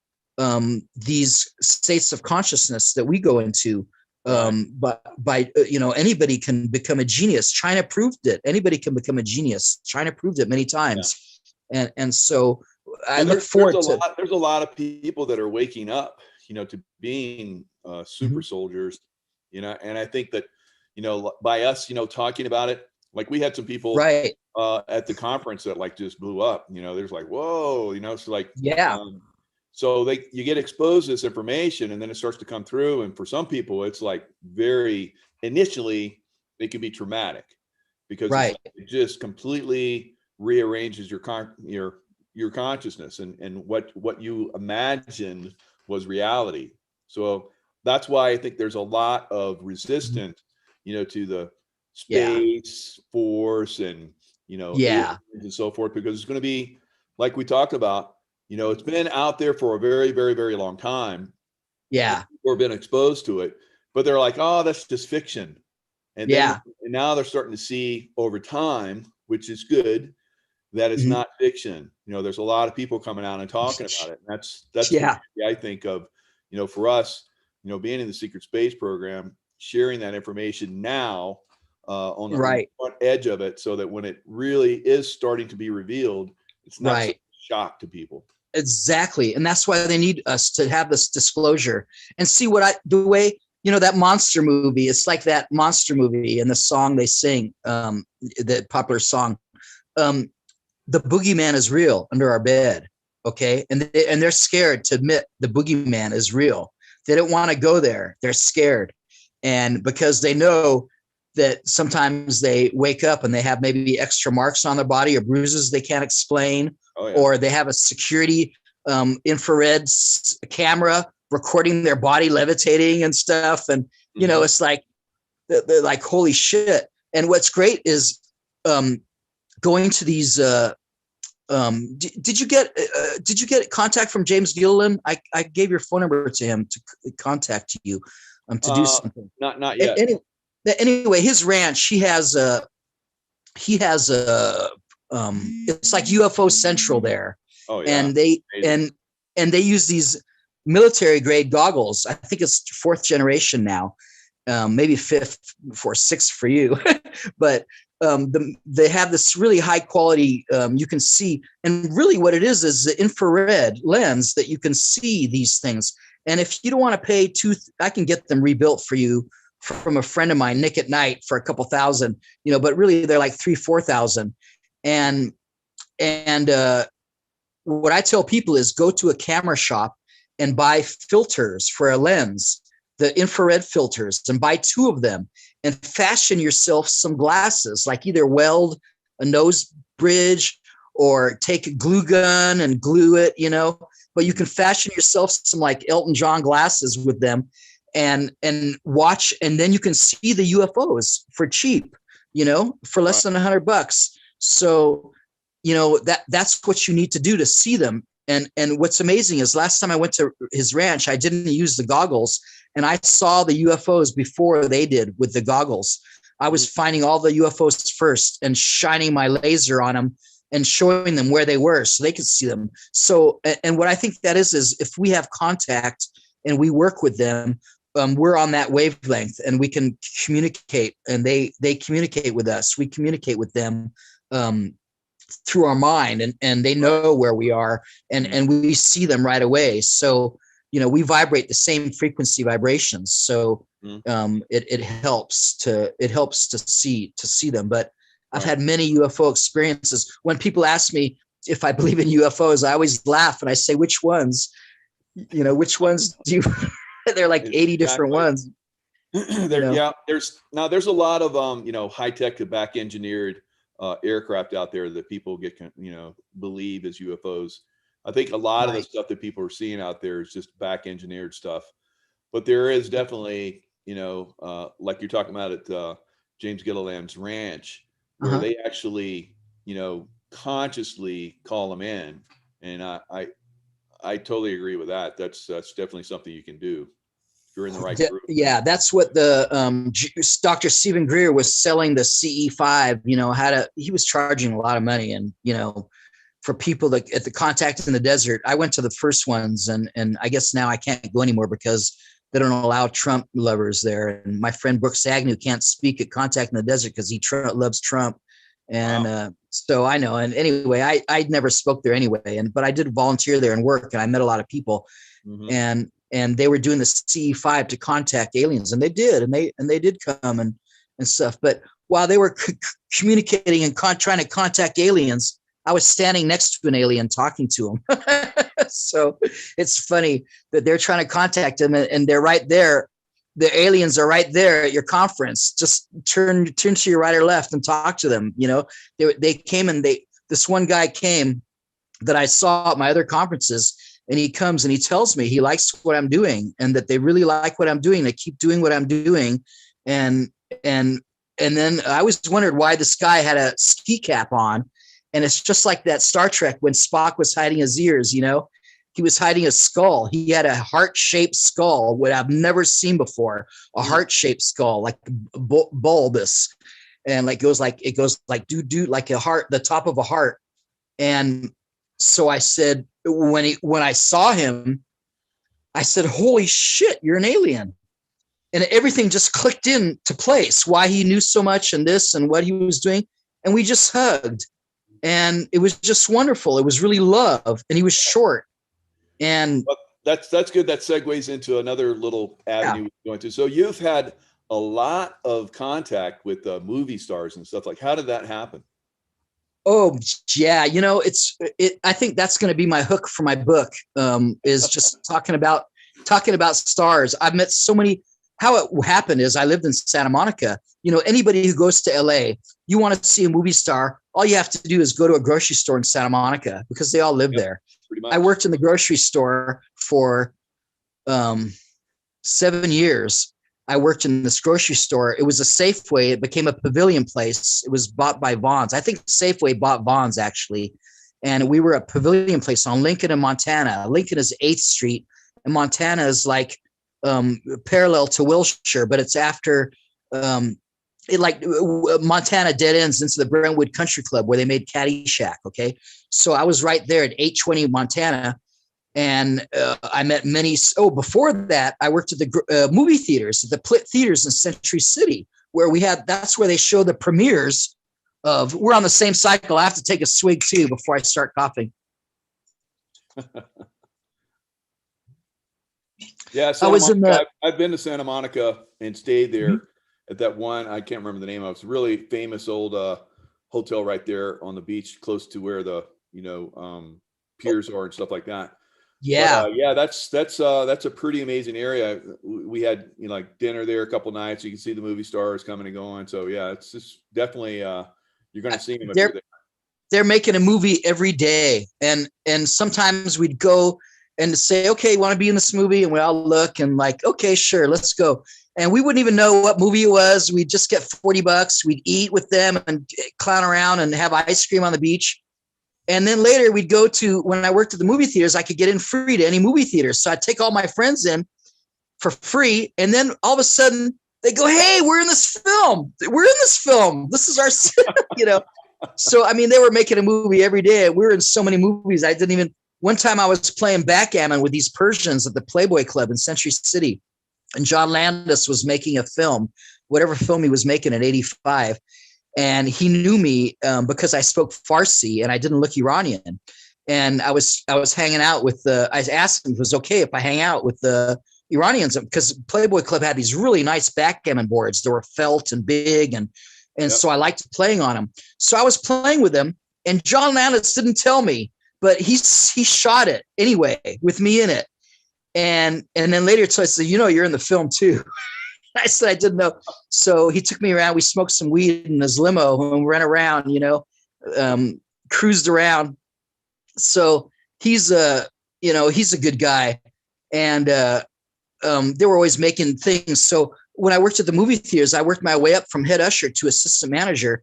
these states of consciousness that we go into. But by anybody can become a genius. China proved it. Anybody can become a genius. China proved it many times. Yeah. And so I look forward to. There's a lot of people that are waking up, to being super soldiers, and I think that, by us, talking about it, like we had some people at the conference that like just blew up, there's like, whoa, it's like, So you get exposed to this information, and then it starts to come through. And for some people, it's like initially, it can be traumatic because Right. it just completely rearranges your consciousness and what you imagined was reality. So that's why I think there's a lot of resistance, to the space force and, aliens and so forth, because it's going to be, like we talked about, it's been out there for a very, very, very long time. Yeah. Or been exposed to it, but they're like, oh, that's just fiction. And then and now they're starting to see over time, which is good, that it's not fiction. There's a lot of people coming out and talking about it. And that's the beauty, I think, of, for us, being in the secret space program, sharing that information now on the front edge of it, so that when it really is starting to be revealed, it's not such a shock to people. Exactly. And that's why they need us to have this disclosure and see the way, that monster movie, it's like that monster movie and the song they sing, the popular song, the boogeyman is real under our bed. Okay. And they're scared to admit the boogeyman is real. They don't want to go there. They're scared. And because they know that sometimes they wake up and they have maybe extra marks on their body or bruises they can't explain. Or they have a security infrared camera recording their body levitating and stuff. And, it's like, they're like, holy shit. And what's great is going to these, did you get contact from James Gilliland? I gave your phone number to him to contact you to do something. Not yet. Anyway, his ranch, he has it's like UFO Central there. Oh, yeah. And they use these military grade goggles. I think it's 4th generation now, maybe 5th or 6th for you. But they have this really high quality, you can see, and really what it is the infrared lens that you can see these things. And if you don't want to pay I can get them rebuilt for you from a friend of mine, Nick at Night, for a couple thousand, but really they're like 3,000-4,000. And what I tell people is go to a camera shop and buy filters for a lens, the infrared filters, and buy 2 of them and fashion yourself some glasses, like either weld a nose bridge or take a glue gun and glue it, but you can fashion yourself some like Elton John glasses with them and watch. And then you can see the UFOs for cheap, for less than $100. So, that's what you need to do to see them. And what's amazing is last time I went to his ranch, I didn't use the goggles and I saw the UFOs before they did with the goggles. I was finding all the UFOs first and shining my laser on them and showing them where they were so they could see them. So, and what I think that is if we have contact and we work with them, we're on that wavelength and we can communicate, and they communicate with us. We communicate with them through our mind, and they know where we are, and we see them right away. So, we vibrate the same frequency vibrations. So it helps to see them. But I've had many UFO experiences. When people ask me if I believe in UFOs, I always laugh and I say, which ones? Which ones do you? They're like 80 different ones. Yeah, there's a lot of high tech back engineered aircraft out there that people get believe as UFOs. I think a lot of the stuff that people are seeing out there is just back engineered stuff, but there is definitely like you're talking about at James Gilliland's ranch, where they actually consciously call them in, and I totally agree with that. That's definitely something you can do. You're in the right group. Yeah, that's what the Dr. Stephen Greer was selling the CE5. He was charging a lot of money, and for people that at the Contact in the Desert. I went to the first ones, and I guess now I can't go anymore because they don't allow Trump lovers there. And my friend Brooks Agnew can't speak at Contact in the Desert because he loves Trump. And so I know. And anyway, I never spoke there anyway. But I did volunteer there and work, and I met a lot of people. Mm-hmm. And they were doing the CE5 to contact aliens, and they did, and they did come and stuff. But while they were communicating and trying to contact aliens, I was standing next to an alien talking to him. So it's funny that they're trying to contact him, and they're right there. The aliens are right there at your conference. Just turn to your right or left and talk to them. You know, they came, and this one guy came that I saw at my other conferences, and he comes and he tells me he likes what I'm doing, and that they really like what I'm doing. They keep doing what I'm doing. And then I always wondered why this guy had a ski cap on. And it's just like that Star Trek when Spock was hiding his ears, you know, he was hiding a skull. He had a heart-shaped skull, what I've never seen before, a heart-shaped skull, like bulbous. And it goes like do like a heart, the top of a heart. And so I said, when I saw him, I said, holy shit, you're an alien. And everything just clicked into place, why he knew so much and this and what he was doing. And we just hugged. And it was just wonderful. It was really love. And he was short. And well, that's good. That segues into another little avenue we're going to. So you've had a lot of contact with movie stars and stuff. Like, how did that happen? Oh yeah, you know, I think that's going to be my hook for my book. Is just talking about stars. I've met so many. How it happened is I lived in Santa Monica. You know, anybody who goes to LA, you want to see a movie star, all you have to do is go to a grocery store in Santa Monica because they all live there. I worked in the grocery store for 7 years. I worked in this grocery store. It was a Safeway. It became a pavilion place. It was bought by Vons. I think Safeway bought Vons, actually. And we were a pavilion place on Lincoln and Montana. Lincoln is 8th Street, and Montana is like parallel to Wilshire, but it's after Montana dead ends into the Brentwood Country Club where they made Caddyshack. Okay. So I was right there at 820 Montana. And I met many. Oh, before that, I worked at the movie theaters, at the Plitt Theaters in Century City, where that's where they show the premieres of. We're on the same cycle. I have to take a swig too before I start coughing. Yeah, I've been to Santa Monica and stayed there at that one. I can't remember the name of it. It's a really famous old hotel right there on the beach, close to where the piers are and stuff like that. Yeah, but, yeah, that's a pretty amazing area. We had like dinner there a couple nights. You can see the movie stars coming and going. So yeah, it's just definitely you're going to see them if you're there. They're making a movie every day, and sometimes we'd go and say, okay, you want to be in this movie? And we all look and like, okay, sure, let's go. And we wouldn't even know what movie it was. We'd just get $40. We'd eat with them and clown around and have ice cream on the beach. And then later we'd go to, when I worked at the movie theaters, I could get in free to any movie theater. So I'd take all my friends in for free. And then all of a sudden they go, hey, we're in this film. We're in this film. This is our, So, I mean, they were making a movie every day. We were in so many movies. One time I was playing backgammon with these Persians at the Playboy Club in Century City. And John Landis was making a film, whatever film he was making in 85. And he knew me because I spoke Farsi and I didn't look Iranian. And I was hanging out with I asked him if it was okay if I hang out with the Iranians, because Playboy Club had these really nice backgammon boards. They were felt and big. And so I liked playing on them. So I was playing with them, and John Landis didn't tell me, but he shot it anyway with me in it. And then later, so I said, you're in the film too. I said I didn't know. So he took me around. We smoked some weed in his limo and ran around, cruised around. So he's a good guy. And they were always making things. So when I worked at the movie theaters, I worked my way up from head usher to assistant manager.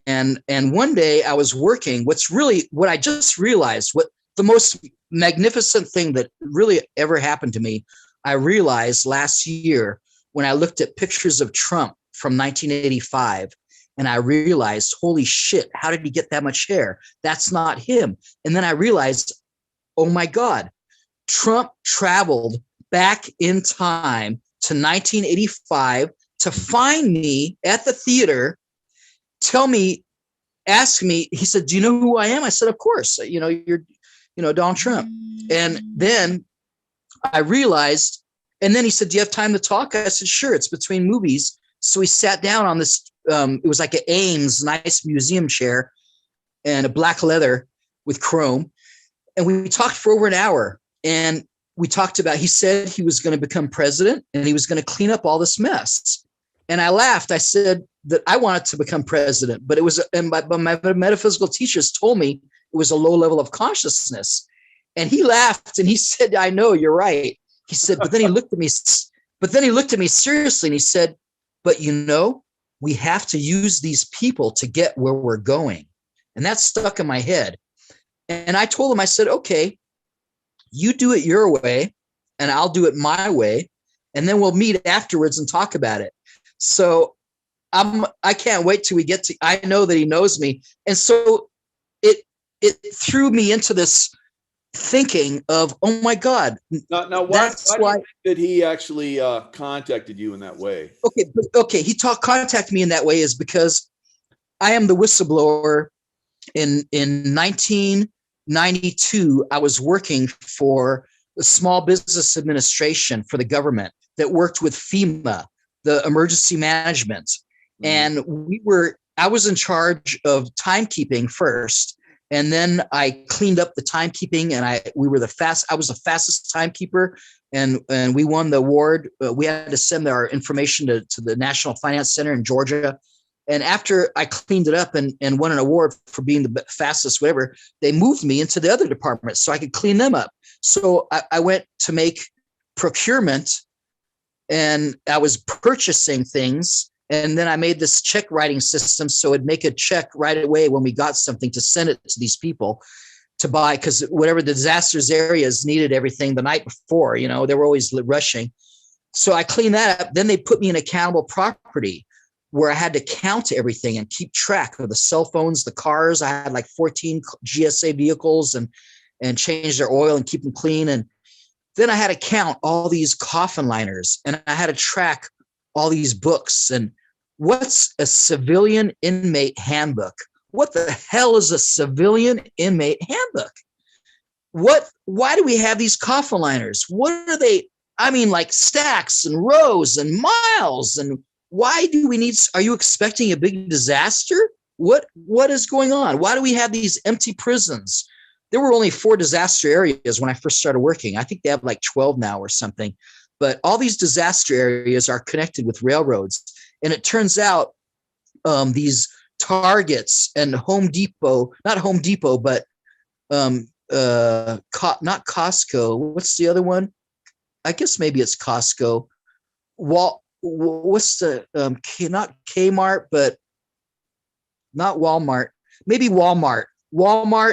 And one day I was working, what I just realized, what the most magnificent thing that really ever happened to me, I realized last year when I looked at pictures of Trump from 1985, and I realized, holy shit, how did he get that much hair? That's not him. And then I realized, oh my God, Trump traveled back in time to 1985 to find me at the theater, ask me, he said, do you know who I am? I said, of course, you're Donald Trump. And then I realized, and then he said, do you have time to talk? I said, sure, it's between movies. So we sat down on this, it was like an Ames nice museum chair and a black leather with chrome. and we talked for over an hour, and we talked about, he said he was going to become president and he was going to clean up all this mess. And I laughed. I said that I wanted to become president, but it was, but my metaphysical teachers told me it was a low level of consciousness. And he laughed and he said, I know, you're right. He said, but then he looked at me seriously and he said, but you know, we have to use these people to get where we're going. And that stuck in my head. And I told him, I said, okay, you do it your way and I'll do it my way. And then we'll meet afterwards and talk about it. So I can't wait till we get to, I know that he knows me. And so it threw me into this thinking of, oh my God. Now why did he actually contacted you in that way? Okay. He contacted me in that way is because I am the whistleblower. In 1992, I was working for the Small Business Administration for the government that worked with FEMA, the emergency management. And I was in charge of timekeeping first. And then I cleaned up the timekeeping and I was the fastest timekeeper and we won the award. We had to send our information to the National Finance Center in Georgia. And after I cleaned it up and won an award for being the fastest, whatever, they moved me into the other department so I could clean them up. So I went to make procurement and I was purchasing things. And then I made this check writing system so it'd make a check right away when we got something to send it to these people to buy, because whatever the disasters areas needed everything the night before, you know, they were always rushing. So I cleaned that up. Then they put me in accountable property where I had to count everything and keep track of the cell phones, the cars. I had like 14 GSA vehicles and change their oil and keep them clean. And then I had to count all these coffin liners and I had to track all these books. And what's a civilian inmate handbook? What the hell is a civilian inmate handbook? Why do we have these coffin liners? What are they? I mean, like stacks and rows and miles. And why do we need, are you expecting a big disaster? What is going on? Why do we have these empty prisons? There were only 4 disaster areas when I first started working. I think they have like 12 now or something. But all these disaster areas are connected with railroads. And it turns out these Targets and Home Depot, not Home Depot, but not Costco. What's the other one? I guess maybe it's Costco. What's the not Kmart, but not Walmart, maybe Walmart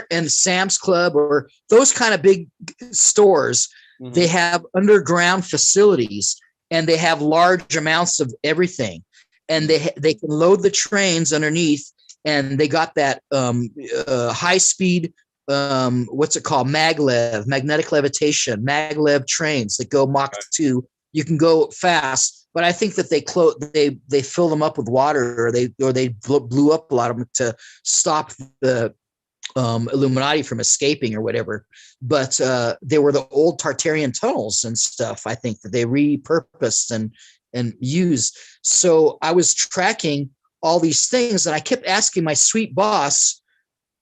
and Sam's Club or those kind of big stores. Mm-hmm. They have underground facilities and they have large amounts of everything, and they can load the trains underneath, and they got that high speed what's it called, magnetic levitation, maglev trains that go Mach 2. You can go fast, but I think that they fill them up with water, or they blew up a lot of them to stop the Illuminati from escaping or whatever. But they were the old Tartarian tunnels and stuff, I think, that they repurposed and used. So I was tracking all these things, and I kept asking my sweet boss,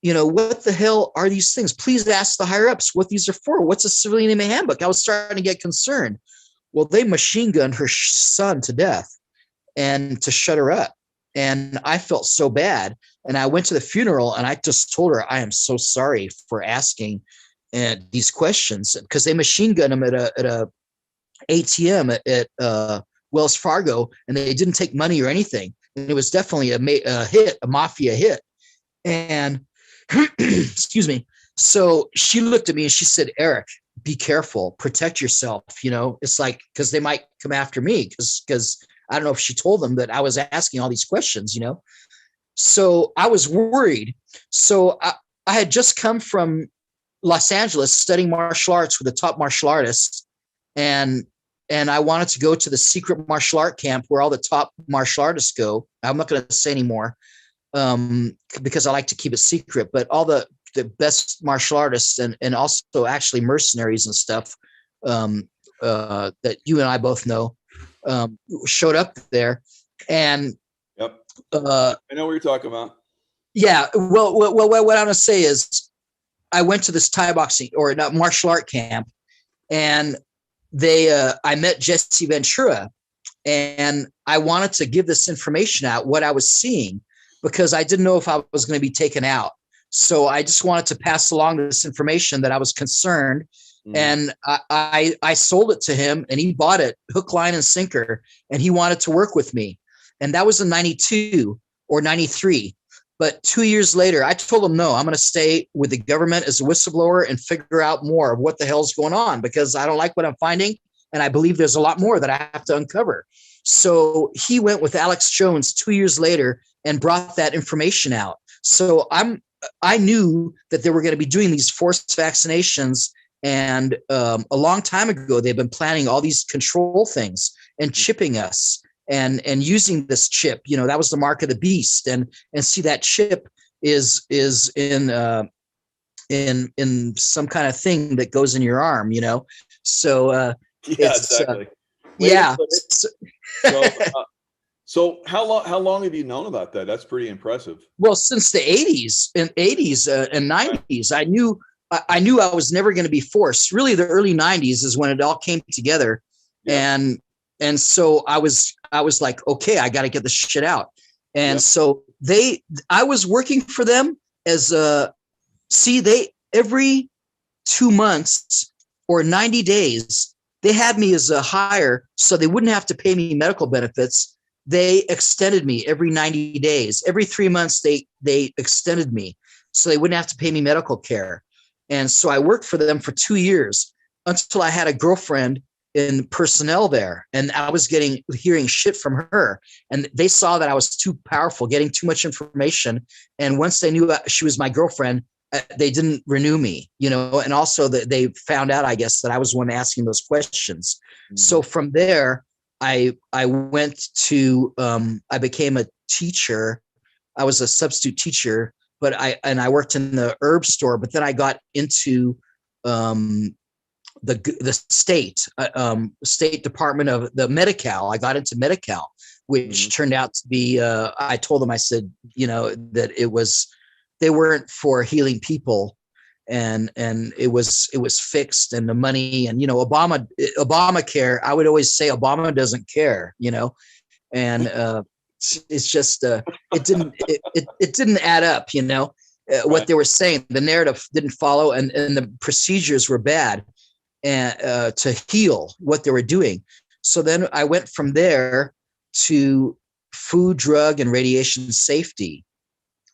you know, what the hell are these things? Please ask the higher ups what these are for. What's a civilian inmate handbook? I was starting to get concerned. Well, they machine gunned her son to death and to shut her up. And I felt so bad. And I went to the funeral and I just told her, I am so sorry for asking these questions, because they machine gunned him at a ATM at Wells Fargo, and they didn't take money or anything. And it was definitely a hit, a mafia hit. And excuse me. So she looked at me and she said, Eric, be careful, protect yourself. You know, it's like, because they might come after me, because I don't know if she told them that I was asking all these questions, you know. So I was worried. So I had just come from Los Angeles studying martial arts with the top martial artists. And I wanted to go to the secret martial art camp where all the top martial artists go. I'm not going to say anymore because I like to keep it secret, but all the best martial artists and also actually mercenaries and stuff that you and I both know showed up there. And yep, I know what you're talking about. Yeah. Well, what I want to say is I went to this Thai boxing or not martial art camp, and I met Jesse Ventura, and I wanted to give this information out, what I was seeing, because I didn't know if I was going to be taken out. So I just wanted to pass along this information that I was concerned. And I sold it to him, and he bought it hook, line, and sinker. And he wanted to work with me. And that was in 92 or 93. But 2 years later, I told him, no, I'm going to stay with the government as a whistleblower and figure out more of what the hell's going on, because I don't like what I'm finding. And I believe there's a lot more that I have to uncover. So he went with Alex Jones 2 years later and brought that information out. So I knew that they were going to be doing these forced vaccinations. And a long time ago, they've been planning all these control things and chipping us and using this chip. You know, that was the mark of the beast. And see, that chip is in some kind of thing that goes in your arm, you know? So yeah, exactly. Yeah. So how long have you known about that? That's pretty impressive. Well, since the 80s and 90s, I knew I was never going to be forced. Really, the early 90s is when it all came together. Yeah. And so I was like, okay, I got to get this shit out. And so I was working for them as every 2 months or 90 days, they had me as a hire so they wouldn't have to pay me medical benefits. They extended me every 90 days. Every 3 months, they extended me so they wouldn't have to pay me medical care. And so I worked for them for 2 years until I had a girlfriend in personnel there. And I was hearing shit from her. And they saw that I was too powerful, getting too much information. And once they knew she was my girlfriend, they didn't renew me, you know, and also that they found out, I guess, that I was the one asking those questions. Mm-hmm. So from there, I went to, I became a teacher. I was a substitute teacher, but I worked in the herb store, but then I got into the state department of the Medi-Cal. I got into Medi-Cal, which turned out to be, I told them, I said, you know, that they weren't for healing people, and it was fixed, and the money, and, you know, Obamacare, I would always say Obama doesn't care, you know, and it's just it didn't add up, you know, what they were saying. The narrative didn't follow, and the procedures were bad, and to heal what they were doing. So then I went from there to food, drug, and radiation safety,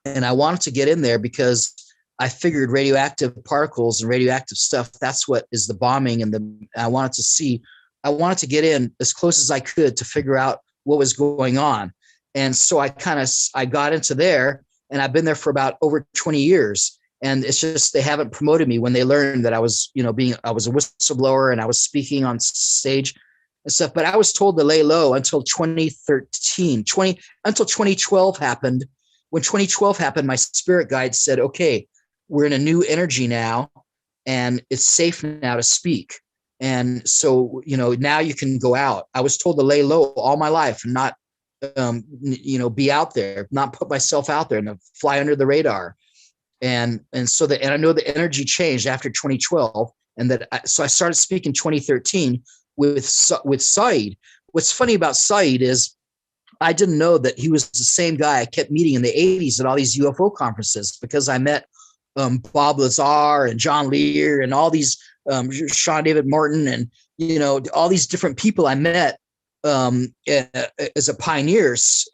and I wanted to get in there because I figured radioactive particles and radioactive stuff, that's what is the bombing. And I wanted to get in as close as I could to figure out what was going on. And so I got into there, and I've been there for about over 20 years. And it's just, they haven't promoted me when they learned that I was, you know, I was a whistleblower and I was speaking on stage and stuff. But I was told to lay low until 2012 happened. When 2012 happened, my spirit guide said, okay, we're in a new energy now, and it's safe now to speak. And so, you know, now you can go out. I was told to lay low all my life and not, you know, be out there, not put myself out there and to fly under the radar. And so I know the energy changed after 2012, and so I started speaking 2013 with Saeed. What's funny about Saeed is I didn't know that he was the same guy I kept meeting in the 80s at all these UFO conferences, because I met Bob Lazar and John Lear and all these Sean David Morton, and, you know, all these different people I met as a pioneers,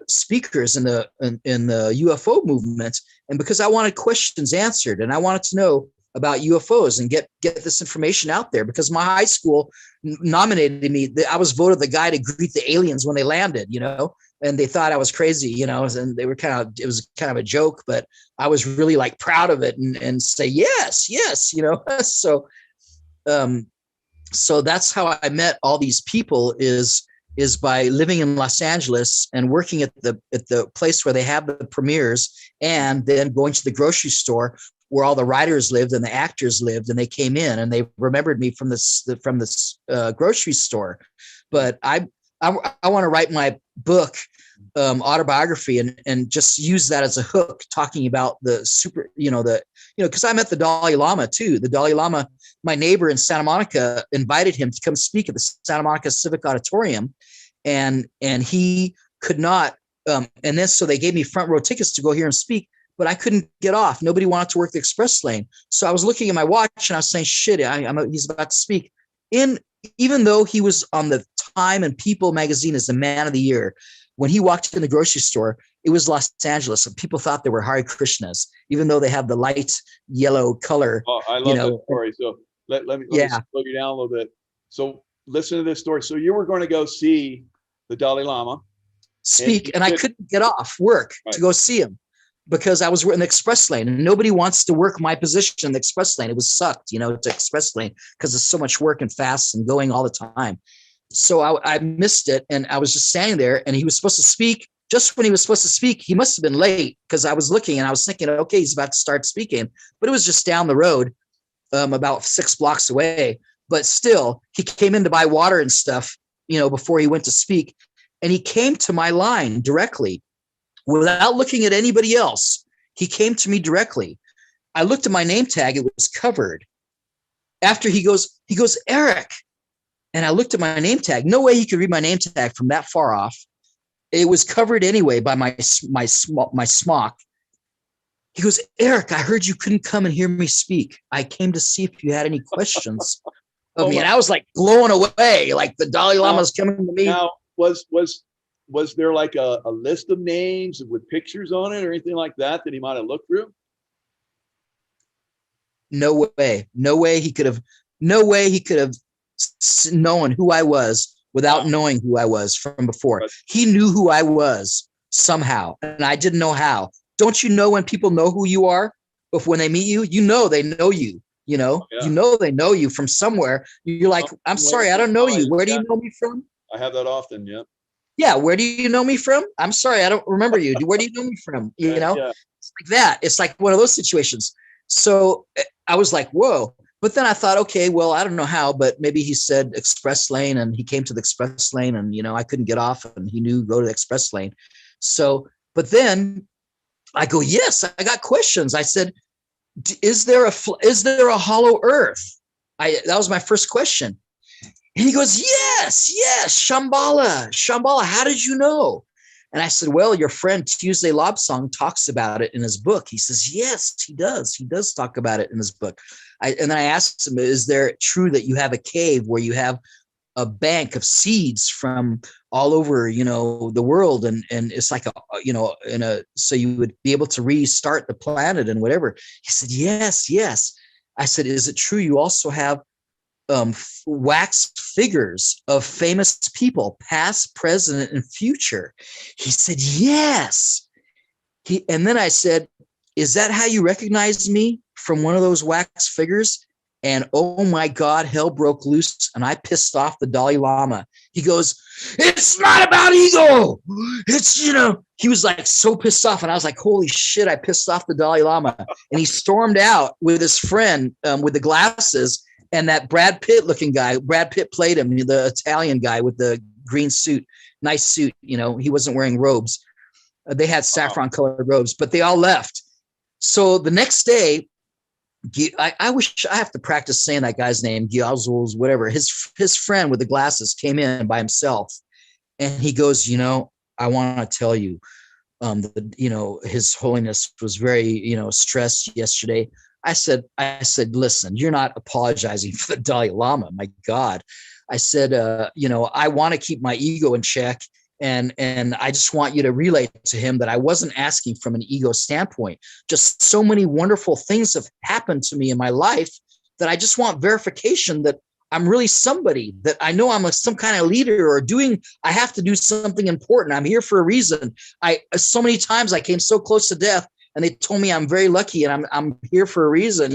speakers in the UFO movement. And because I wanted questions answered, and I wanted to know about UFOs and get this information out there, because my high school nominated me. I was voted the guy to greet the aliens when they landed, you know, and they thought I was crazy, you know, and it was kind of a joke, but I was really like proud of it and say, yes, you know. So that's how I met all these people is by living in Los Angeles and working at the place where they have the premieres, and then going to the grocery store where all the writers lived and the actors lived, and they came in and they remembered me from this grocery store. But I want to write my book, autobiography, and just use that as a hook, talking about the super, you know, the because I met the Dalai Lama too. The Dalai Lama, my neighbor in Santa Monica, invited him to come speak at the Santa Monica Civic Auditorium, and he could not. And then so they gave me front row tickets to go here and speak, but I couldn't get off. Nobody wanted to work the express lane, so I was looking at my watch and I was saying, "Shit, he's about to speak." Even though he was on the Time and People magazine as the man of the year, when he walked in the grocery store, it was Los Angeles, and people thought they were Hare Krishnas, even though they have the light yellow color. Oh, I love that story. So let me slow you down a little bit. So listen to this story. So you were going to go see the Dalai Lama speak, and I couldn't get off work to go see him because I was in the express lane, and nobody wants to work my position in the express lane. It was sucked, to express lane because it's so much work and fast and going all the time. So I missed it, and I was just standing there, and he was supposed to speak. Just when he was supposed to speak, he must have been late because I was looking and I was thinking, okay, he's about to start speaking, but it was just down the road, about 6 blocks away. But still, he came in to buy water and stuff, before he went to speak, and he came to my line directly without looking at anybody else. He came to me directly. I looked at my name tag; it was covered. After he goes, Eric. And I looked at my name tag. No way he could read my name tag from that far off. It was covered anyway by my smock. He goes, Eric, I heard you couldn't come and hear me speak. I came to see if you had any questions of me. And I was like blown away, like the Dalai Lama's coming to me. Now, was there like a list of names with pictures on it or anything like that he might have looked through? No way he could have known who I was without knowing who I was from before. Right. He knew who I was somehow, and I didn't know how. Don't you know when people know who you are? If when they meet you, they know you. They know you from somewhere. You're like, I'm sorry, I don't know you. Where do you know me from? I have that often. Yeah. Yeah. Where do you know me from? I'm sorry, I don't remember you. Where do you know me from? It's like that. It's like one of those situations. So I was like, whoa. But then I thought, okay, well, I don't know how, but maybe he said express lane and he came to the express lane and, I couldn't get off and he knew go to the express lane. So, but then I go, yes, I got questions. I said, is there a hollow earth? That was my first question. And he goes, yes, Shambhala. How did you know? And I said, well, your friend Tuesday Lobsong talks about it in his book. He says, yes, he does. He does talk about it in his book. And then I asked him, is there true that you have a cave where you have a bank of seeds from all over, the world? And it's like, so you would be able to restart the planet and whatever. He said, yes. I said, is it true you also have wax figures of famous people, past, present, and future? He said, yes. And then I said, is that how you recognize me, from one of those wax figures? And oh my God, hell broke loose and I pissed off the Dalai Lama. He goes, it's not about ego. It's, he was like so pissed off. And I was like, holy shit, I pissed off the Dalai Lama. And he stormed out with his friend with the glasses and that Brad Pitt looking guy. Brad Pitt played him, the Italian guy with the green suit, nice suit. He wasn't wearing robes. They had saffron colored robes, but they all left. So the next day, I wish I have to practice saying that guy's name, Gyalzos, whatever. His friend with the glasses came in by himself, and he goes, I want to tell you, His Holiness was very, stressed yesterday. I said, listen, you're not apologizing for the Dalai Lama. My God. I said, I want to keep my ego in check. And I just want you to relay to him that I wasn't asking from an ego standpoint. Just so many wonderful things have happened to me in my life that I just want verification that I'm really somebody, that I know I'm some kind of leader or I have to do something important. I'm here for a reason. So many times I came so close to death and they told me I'm very lucky and I'm here for a reason,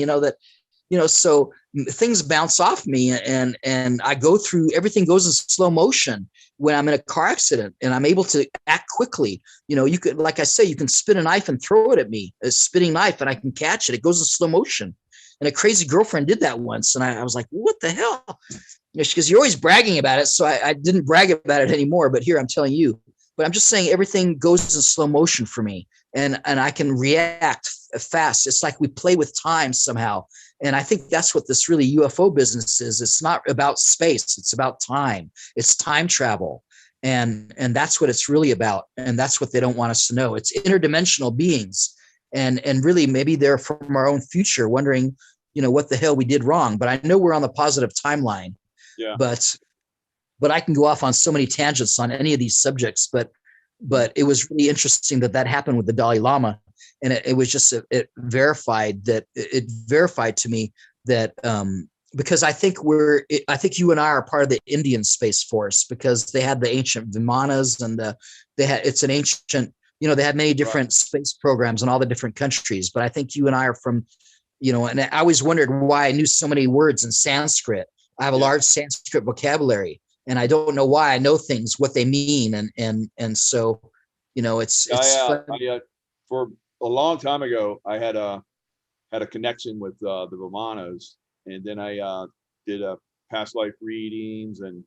so things bounce off me and I go through, everything goes in slow motion when I'm in a car accident and I'm able to act quickly. You could, like I say, you can spin a knife and throw it at me, a spinning knife, and I can catch it. It goes in slow motion. And a crazy girlfriend did that once. And I was like, what the hell? Because you're always bragging about it. So I didn't brag about it anymore. But here I'm telling you, but I'm just saying everything goes in slow motion for me, and I can react fast. It's like we play with time somehow. And I think that's what this really UFO business is. It's not about space. It's about time. It's time travel. And that's what it's really about. And that's what they don't want us to know. It's interdimensional beings. And really maybe they're from our own future wondering, what the hell we did wrong. But I know we're on the positive timeline. Yeah. But I can go off on so many tangents on any of these subjects. But it was really interesting that happened with the Dalai Lama. And it was just, it verified to me that, because I think you and I are part of the Indian Space Force, because they had the ancient Vimanas and it's an ancient, they had many different space programs in all the different countries. But I think you and I are from, and I always wondered why I knew so many words in Sanskrit. I have a large Sanskrit vocabulary, and I don't know why I know things, what they mean. And so, it's for a long time ago, I had a connection with the Vimanas, and then I did past life readings, and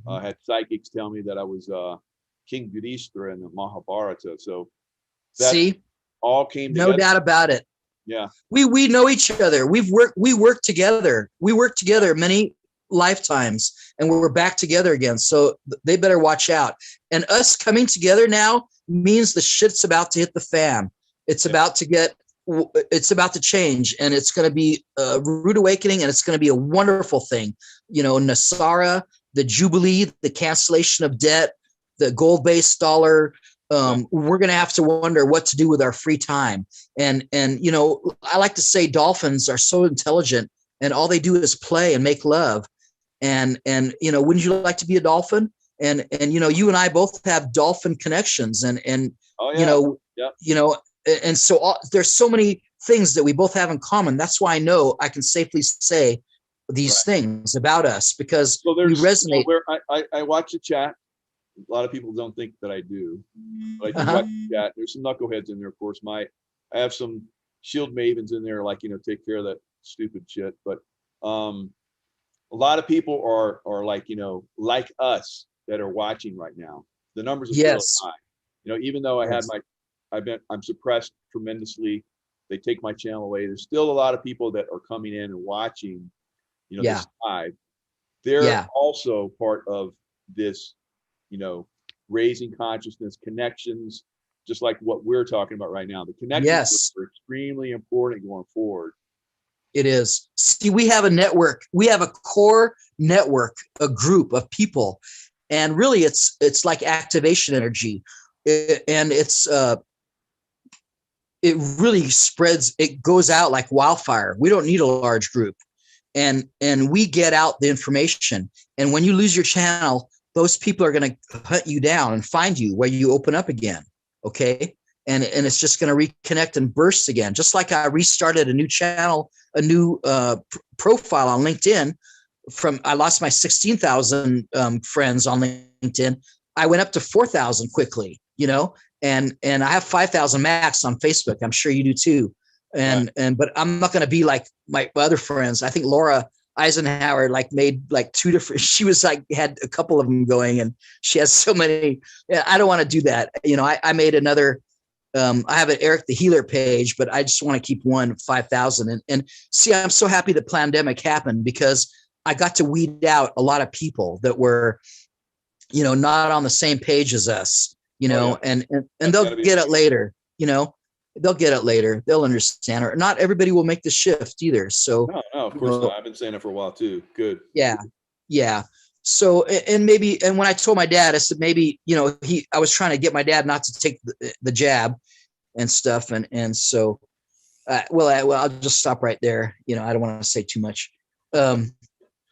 had psychics tell me that I was King Yudhishthira in the Mahabharata. So that all came together. No doubt about it. Yeah, we know each other. We work together. We worked together many lifetimes, and we're back together again. So they better watch out. And us coming together now means the shit's about to hit the fan. It's about to change, and it's going to be a rude awakening, and it's going to be a wonderful thing. Nasara, the Jubilee, the cancellation of debt, the gold-based dollar. We're going to have to wonder what to do with our free time. And I like to say dolphins are so intelligent, and all they do is play and make love. And wouldn't you like to be a dolphin? And you and I both have dolphin connections, and and so there's so many things that we both have in common. That's why I know I can safely say these things about us, because we resonate. Where I watch the chat. A lot of people don't think that I do, but I do watch the chat. There's some knuckleheads in there, of course. I have some shield mavens in there, take care of that stupid shit. But a lot of people are like us that are watching right now. The numbers are still high. Even though I'm suppressed tremendously. They take my channel away. There's still a lot of people that are coming in and watching, this live. They're also part of this, raising consciousness, connections, just like what we're talking about right now. The connections are extremely important going forward. It is. See, we have a network. We have a core network, a group of people, and really, it's like activation energy, and it really spreads. It goes out like wildfire. We don't need a large group, and we get out the information. And when you lose your channel, those people are going to hunt you down and find you where you open up again. Okay. And it's just going to reconnect and burst again. Just like I restarted a new channel, a new profile on LinkedIn. I lost my 16,000 friends on LinkedIn. I went up to 4,000 quickly, and I have 5,000 max on Facebook. I'm sure you do too. But I'm not going to be like my other friends. I think Laura Eisenhower made two different, she was had a couple of them going, and she has so many. I don't want to do that. I made another, I have an Eric the Healer page, but I just want to keep 5,000. And see, I'm so happy the pandemic happened, because I got to weed out a lot of people that were, not on the same page as us, and they'll get it later, they'll get it later. They'll understand, or not everybody will make the shift either. So no, of course not. I've been saying it for a while too. Good. Yeah. So, and when I told my dad, I said, maybe, I was trying to get my dad not to take the jab and stuff. And so, I'll just stop right there. I don't want to say too much.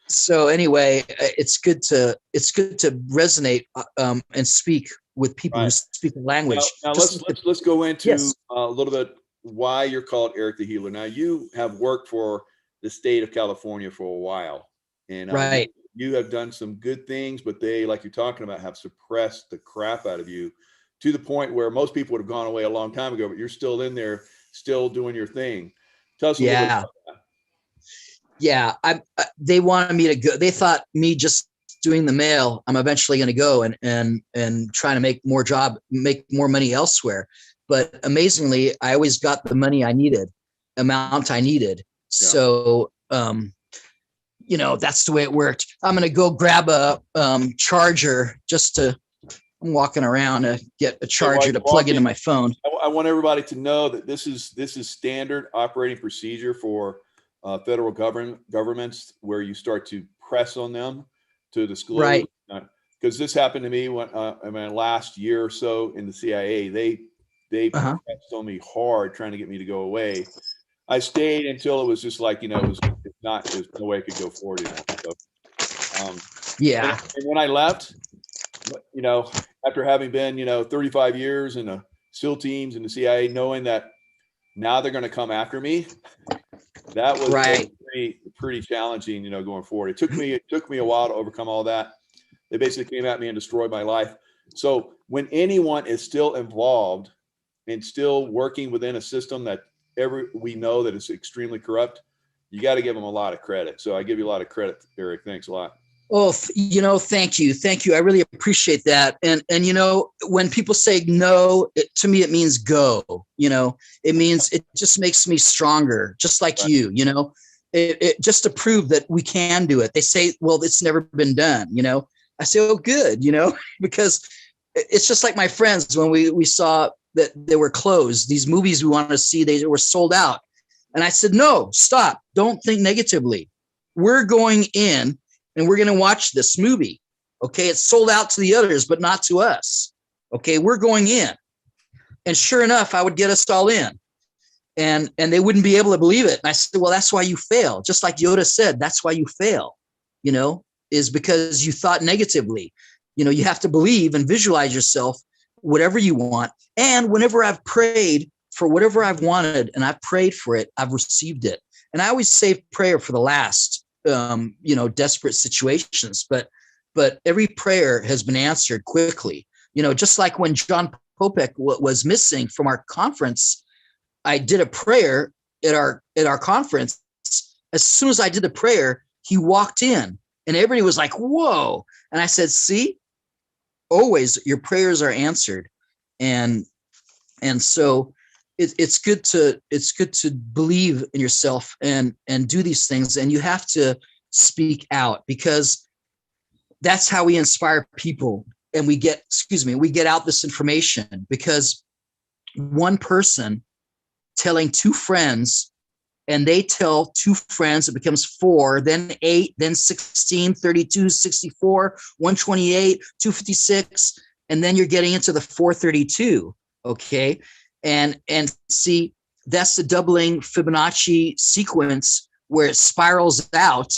So anyway, it's good to resonate and speak with people who speak the language. Now let's go into a little bit why you're called Eric the Healer. Now, you have worked for the state of California for a while, and you have done some good things, but they, like you're talking about, have suppressed the crap out of you to the point where most people would have gone away a long time ago, but you're still in there, still doing your thing. Tell us a little bit about that. They wanted me to go. They thought me just doing the mail, I'm eventually going to go and try to make more money elsewhere. But amazingly, I always got the money I needed, amount I needed. Yeah. So, that's the way it worked. I'm going to go grab a charger I'm walking around to get a charger to plug into my phone. I want everybody to know that this is standard operating procedure for federal governments, where you start to press on them to disclose. Right. Because this happened to me when last year or so in the CIA. They pressed on me hard, trying to get me to go away. I stayed until it was just like, there's no way I could go forward anymore. So, yeah. And when I left, after having been, 35 years in the SEAL teams and the CIA, knowing that now they're going to come after me, that was right. pretty challenging, going forward. It took me a while to overcome all that. They basically came at me and destroyed my life. So when anyone is still involved and still working within a system that we know that is extremely corrupt, you got to give them a lot of credit. So I give you a lot of credit, Eric. Thanks a lot. Oh, thank you. I really appreciate that. And when people say no, to me, it means go. It means it just makes me stronger, just like right. you. It just to prove that we can do it. They say, well, it's never been done. I say, oh, good. Because it's just like my friends when we saw that they were closed. These movies we wanted to see, they were sold out. And I said, no, stop. Don't think negatively. We're going in and we're going to watch this movie. Okay. It's sold out to the others, but not to us. Okay. We're going in. And sure enough, I would get us all in and they wouldn't be able to believe it. And I said, well, that's why you fail. Just like Yoda said, that's why you fail, is because you thought negatively. You have to believe and visualize yourself, whatever you want. And whenever I've prayed for whatever I've wanted and I've prayed for it, I've received it. And I always save prayer for the last, desperate situations, but every prayer has been answered quickly. Just like when John Popek was missing from our conference, I did a prayer at our conference. As soon as I did the prayer, he walked in and everybody was like, whoa. And I said, see, always your prayers are answered. And so it's good to believe in yourself and do these things. And you have to speak out, because that's how we inspire people. And we get out this information, because one person telling two friends, and they tell two friends, it becomes 4, then 8, then 16, 32, 64, 128, 256. And then you're getting into the 432. Okay. And see, that's the doubling Fibonacci sequence where it spirals out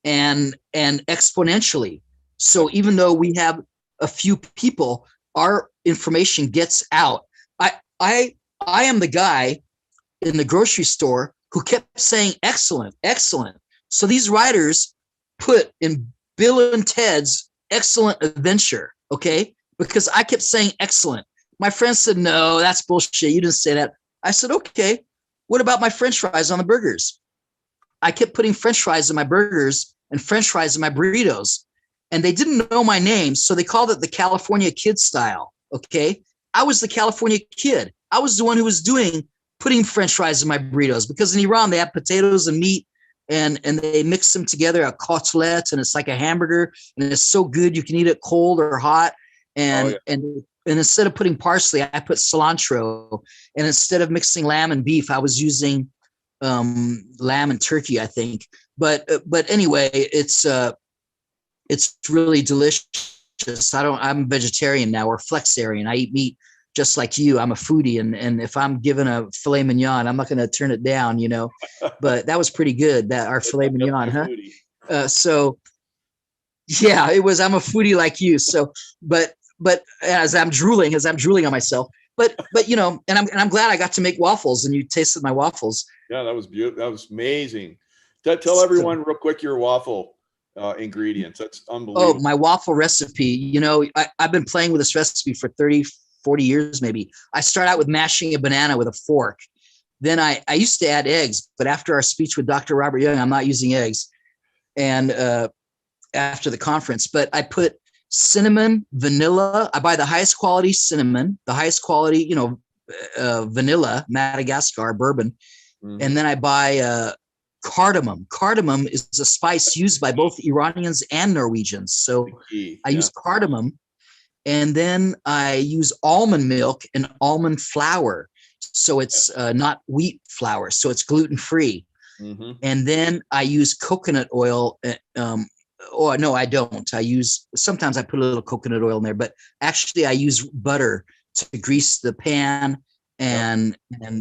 and exponentially. So even though we have a few people, our information gets out. I am the guy in the grocery store who kept saying, excellent, excellent. So these writers put in Bill and Ted's Excellent Adventure. Okay. Because I kept saying excellent. My friend said, no, that's bullshit. You didn't say that. I said, okay, what about my French fries on the burgers? I kept putting French fries in my burgers and French fries in my burritos, and they didn't know my name. So they called it the California Kid style. Okay. I was the California Kid. I was the one who was putting French fries in my burritos, because in Iran, they have potatoes and meat and they mix them together, a côtelette, and it's like a hamburger, and it's so good. You can eat it cold or hot. And instead of putting parsley, I put cilantro. And instead of mixing lamb and beef, I was using lamb and turkey, I think. But anyway, it's really delicious. I'm vegetarian now, or flexitarian. I eat meat just like you. I'm a foodie, and if I'm given a filet mignon, I'm not going to turn it down, But that was pretty good. Our filet mignon, huh? So yeah, it was. I'm a foodie like you. So, but as I'm drooling on myself, but and I'm glad I got to make waffles, and you tasted my waffles. Yeah, that was beautiful. That was amazing. Tell everyone real quick your waffle ingredients. That's unbelievable. Oh, my waffle recipe. I've been playing with this recipe for 30, 40 years, maybe. I start out with mashing a banana with a fork. Then I used to add eggs, but after our speech with Dr. Robert Young, I'm not using eggs. And after the conference, but I put cinnamon, vanilla. I buy the highest quality cinnamon, the highest quality, vanilla, Madagascar bourbon. Mhm. And then I buy cardamom. Cardamom is a spice used by both Iranians and Norwegians. So I use cardamom. And then I use almond milk and almond flour. So it's not wheat flour. So it's gluten-free. Mm-hmm. And then I use coconut oil. Or no, I don't. Sometimes I put a little coconut oil in there, but actually I use butter to grease the pan. And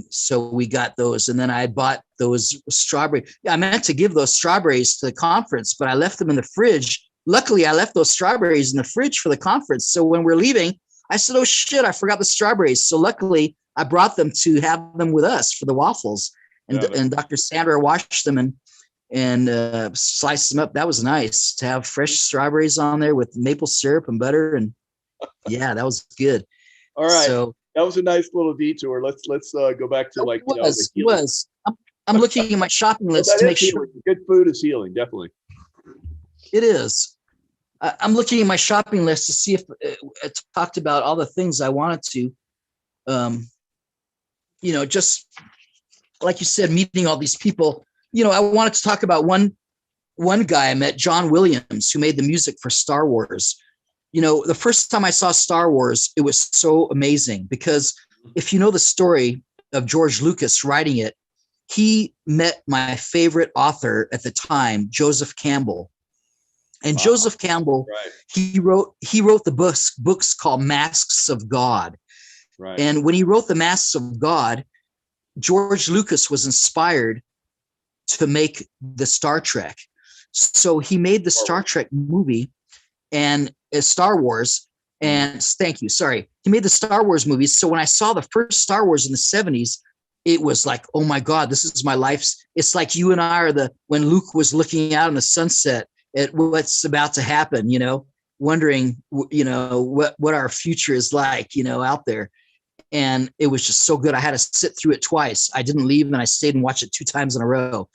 so we got those. And then I bought those strawberries. I meant to give those strawberries to the conference, but I left them in the fridge. Luckily, I left those strawberries in the fridge for the conference. So when we're leaving, I said, oh shit, I forgot the strawberries. So luckily I brought them to have them with us for the waffles. And Dr. Sandra washed them and sliced them up. That was nice to have fresh strawberries on there with maple syrup and butter. And yeah, that was good. All right. So that was a nice little detour. Let's go back to it was. I'm looking at my shopping list to make sure. Good food is healing, definitely. It is. I'm looking at my shopping list to see if it talked about all the things I wanted to, just like you said, meeting all these people. I wanted to talk about one guy I met, John Williams, who made the music for Star Wars. The first time I saw Star Wars, it was so amazing because if you know the story of George Lucas writing it, he met my favorite author at the time, Joseph Campbell. And wow. Joseph Campbell, right. he wrote the books called Masks of God. Right. And when he wrote the Masks of God, George Lucas was inspired to make the Star Trek. So he made the Star Trek movie and Star Wars. And thank you. Sorry. He made the Star Wars movies. So when I saw the first Star Wars in the 70s, it was like, oh my God, this is my life's. It's like you and I are when Luke was looking out in the sunset at what's about to happen, wondering, what our future is like, out there. And it was just so good. I had to sit through it twice. I didn't leave and I stayed and watched it 2 times in a row.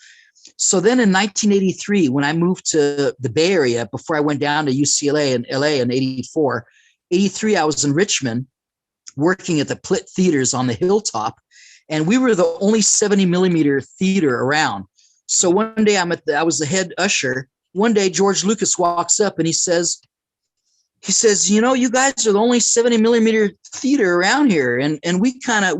So then in 1983, when I moved to the Bay Area, before I went down to UCLA and LA in 83, I was in Richmond working at the Plitt Theaters on the Hilltop. And we were the only 70 millimeter theater around. So one day I was the head usher. One day George Lucas walks up and he says, you guys are the only 70 millimeter theater around here. And we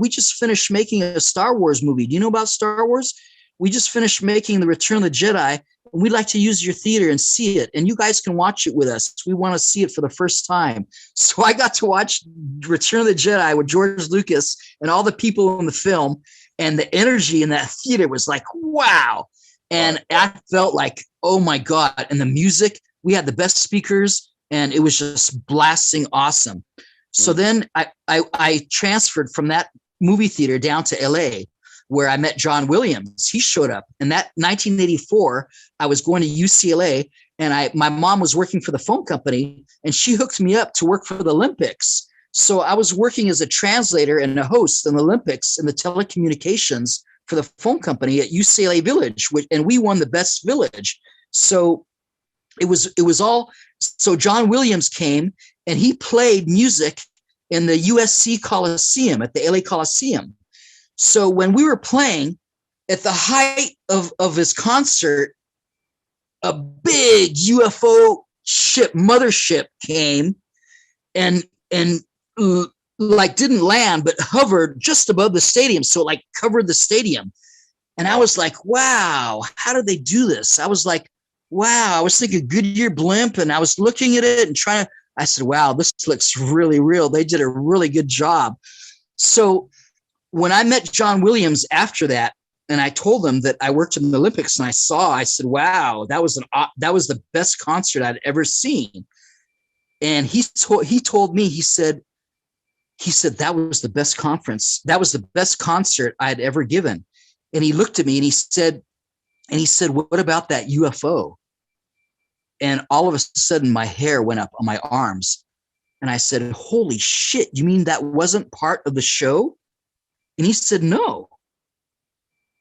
just finished making a Star Wars movie. Do you know about Star Wars? We just finished making The Return of the Jedi. And we'd like to use your theater and see it. And you guys can watch it with us. We want to see it for the first time. So I got to watch Return of the Jedi with George Lucas and all the people in the film. And the energy in that theater was like, wow. And I felt like, oh my God. And the music, we had the best speakers and it was just blasting awesome. So then I transferred from that movie theater down to LA where I met John Williams. He showed up. And that 1984, I was going to UCLA and my mom was working for the phone company and she hooked me up to work for the Olympics. So I was working as a translator and a host in the Olympics in the telecommunications for the phone company at UCLA Village, and we won the best village. So it was all, so John Williams came and he played music in the USC Coliseum at the LA Coliseum. So when we were playing at the height of his concert, a big UFO mothership came and like didn't land, but hovered just above the stadium. So it like covered the stadium. And I was like, wow, how did they do this? I was like, wow, I was thinking Goodyear blimp and I was looking at it and I said, wow, this looks really real. They did a really good job. So when I met John Williams after that, and I told him that I worked in the Olympics and I said, wow, that was the best concert I'd ever seen. And he told me, he said, that was the best conference. That was the best concert I had ever given. And he looked at me and he said, what about that UFO? And all of a sudden my hair went up on my arms. And I said, holy shit, you mean that wasn't part of the show? And he said, no.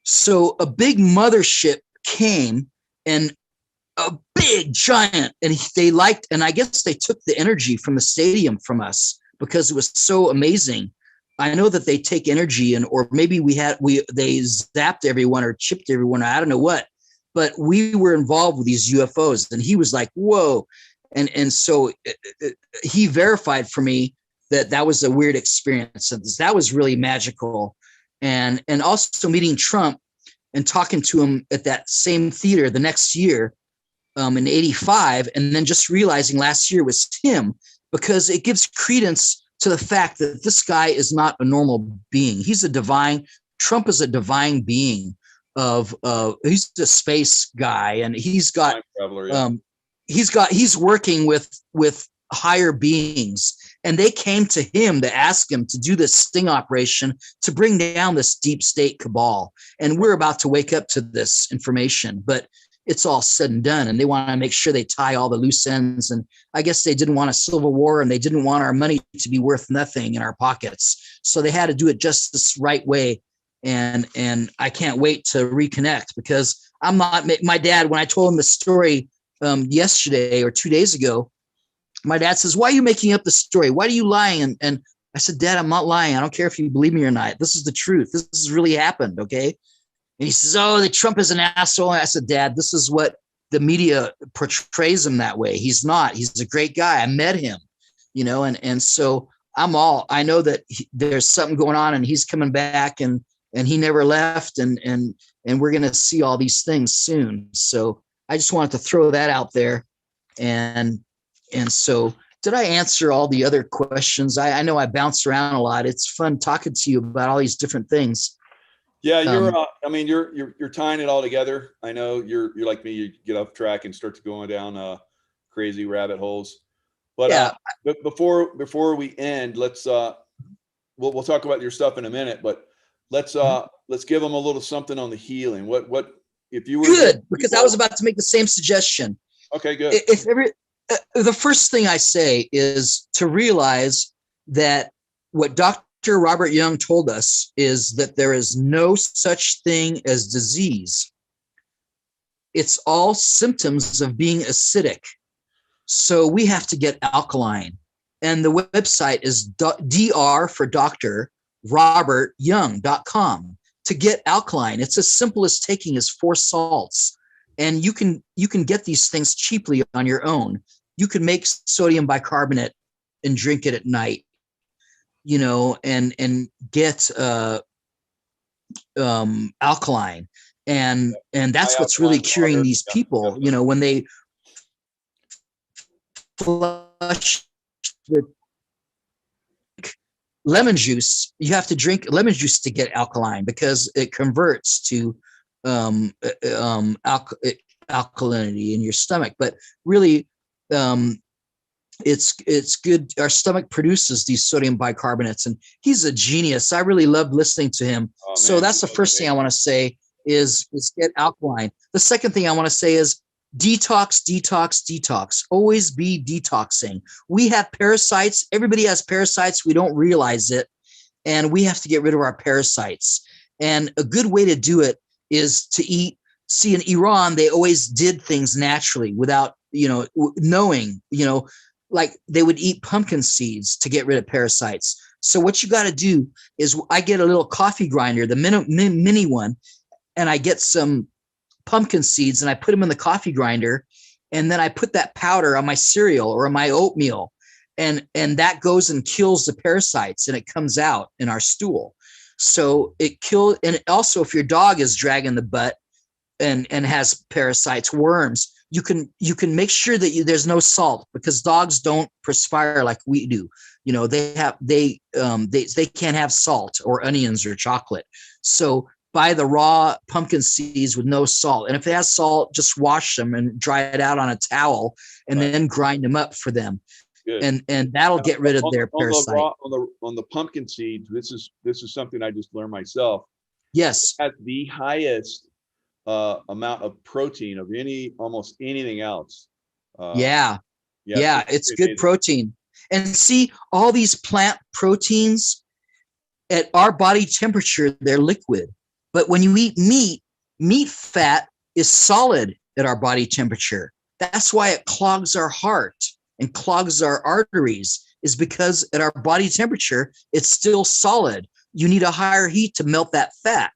So a big mothership came and a big giant, and they liked, and I guess they took the energy from the stadium from us because it was so amazing. I know that they take energy, and or maybe they zapped everyone or chipped everyone. I don't know what, but we were involved with these UFOs, and he was like, "Whoa!" And so he verified for me that was a weird experience. And that was really magical, and also meeting Trump and talking to him at that same theater the next year, in '85, and then just realizing last year was him, because it gives credence to the fact that this guy is not a normal being. Trump is a divine being he's a space guy, and he's got, he's working with higher beings, and they came to him to ask him to do this sting operation to bring down this deep state cabal. And we're about to wake up to this information, but it's all said and done, and they want to make sure they tie all the loose ends. And I guess they didn't want a civil war, and they didn't want our money to be worth nothing in our pockets. So they had to do it just this right way. And I can't wait to reconnect, because I'm not, my dad, when I told him the story yesterday or 2 days ago, my dad says, "Why are you making up the story? Why are you lying?" And I said, "Dad, I'm not lying. I don't care if you believe me or not. This is the truth. This has really happened. Okay." And he says, "Oh, the Trump is an asshole." And I said, "Dad, this is what the media portrays him that way. He's not. He's a great guy. I met him, and so I know that there's something going on, and he's coming back, and he never left, and we're going to see all these things soon." So I just wanted to throw that out there. And so did I answer all the other questions? I know I bounce around a lot. It's fun talking to you about all these different things. Yeah, you're tying it all together. I know you're like me. You get off track and start to going down crazy rabbit holes. But yeah. Before we end, let's we'll talk about your stuff in a minute. But let's give them a little something on the healing. What if you were good? Because I was about to make the same suggestion. Okay, good. The first thing I say is to realize that what Dr. Robert Young told us is that there is no such thing as disease. It's all symptoms of being acidic. So we have to get alkaline. And the website is dr for Dr. robertyoung.com to get alkaline. It's as simple as taking as 4 salts. And you can get these things cheaply on your own. You can make sodium bicarbonate and drink it at night, and get alkaline. And that's what's really curing these people, when they flush the lemon juice. You have to drink lemon juice to get alkaline, because it converts to alkalinity in your stomach. But really, it's good. Our stomach produces these sodium bicarbonates, and he's a genius. I really loved listening to him. So that's the first thing I want to say is get alkaline. The second thing I want to say is detox, detox, detox. Always be detoxing. We have parasites. Everybody has parasites. We don't realize it. And we have to get rid of our parasites. And a good way to do it is to eat. See, in Iran, they always did things naturally without, knowing, like they would eat pumpkin seeds to get rid of parasites. So what you got to do is I get a little coffee grinder, the mini one, and I get some pumpkin seeds and I put them in the coffee grinder. And then I put that powder on my cereal or on my oatmeal. And that goes and kills the parasites, and it comes out in our stool. So it kills. And also, if your dog is dragging the butt and has parasites, worms, you can make sure that there's no salt, because dogs don't perspire like we do. They can't have salt or onions or chocolate. So buy the raw pumpkin seeds with no salt. And if it has salt, just wash them and dry it out on a towel, and then grind them up for them. Good. And that'll get rid of their parasite. On the pumpkin seeds, this is something I just learned myself. Yes. It has the highest amount of protein of almost anything else. It's good protein. And see, all these plant proteins at our body temperature, they're liquid. But when you eat meat fat is solid at our body temperature. That's why it clogs our heart and clogs our arteries, is because at our body temperature, it's still solid. You need a higher heat to melt that fat.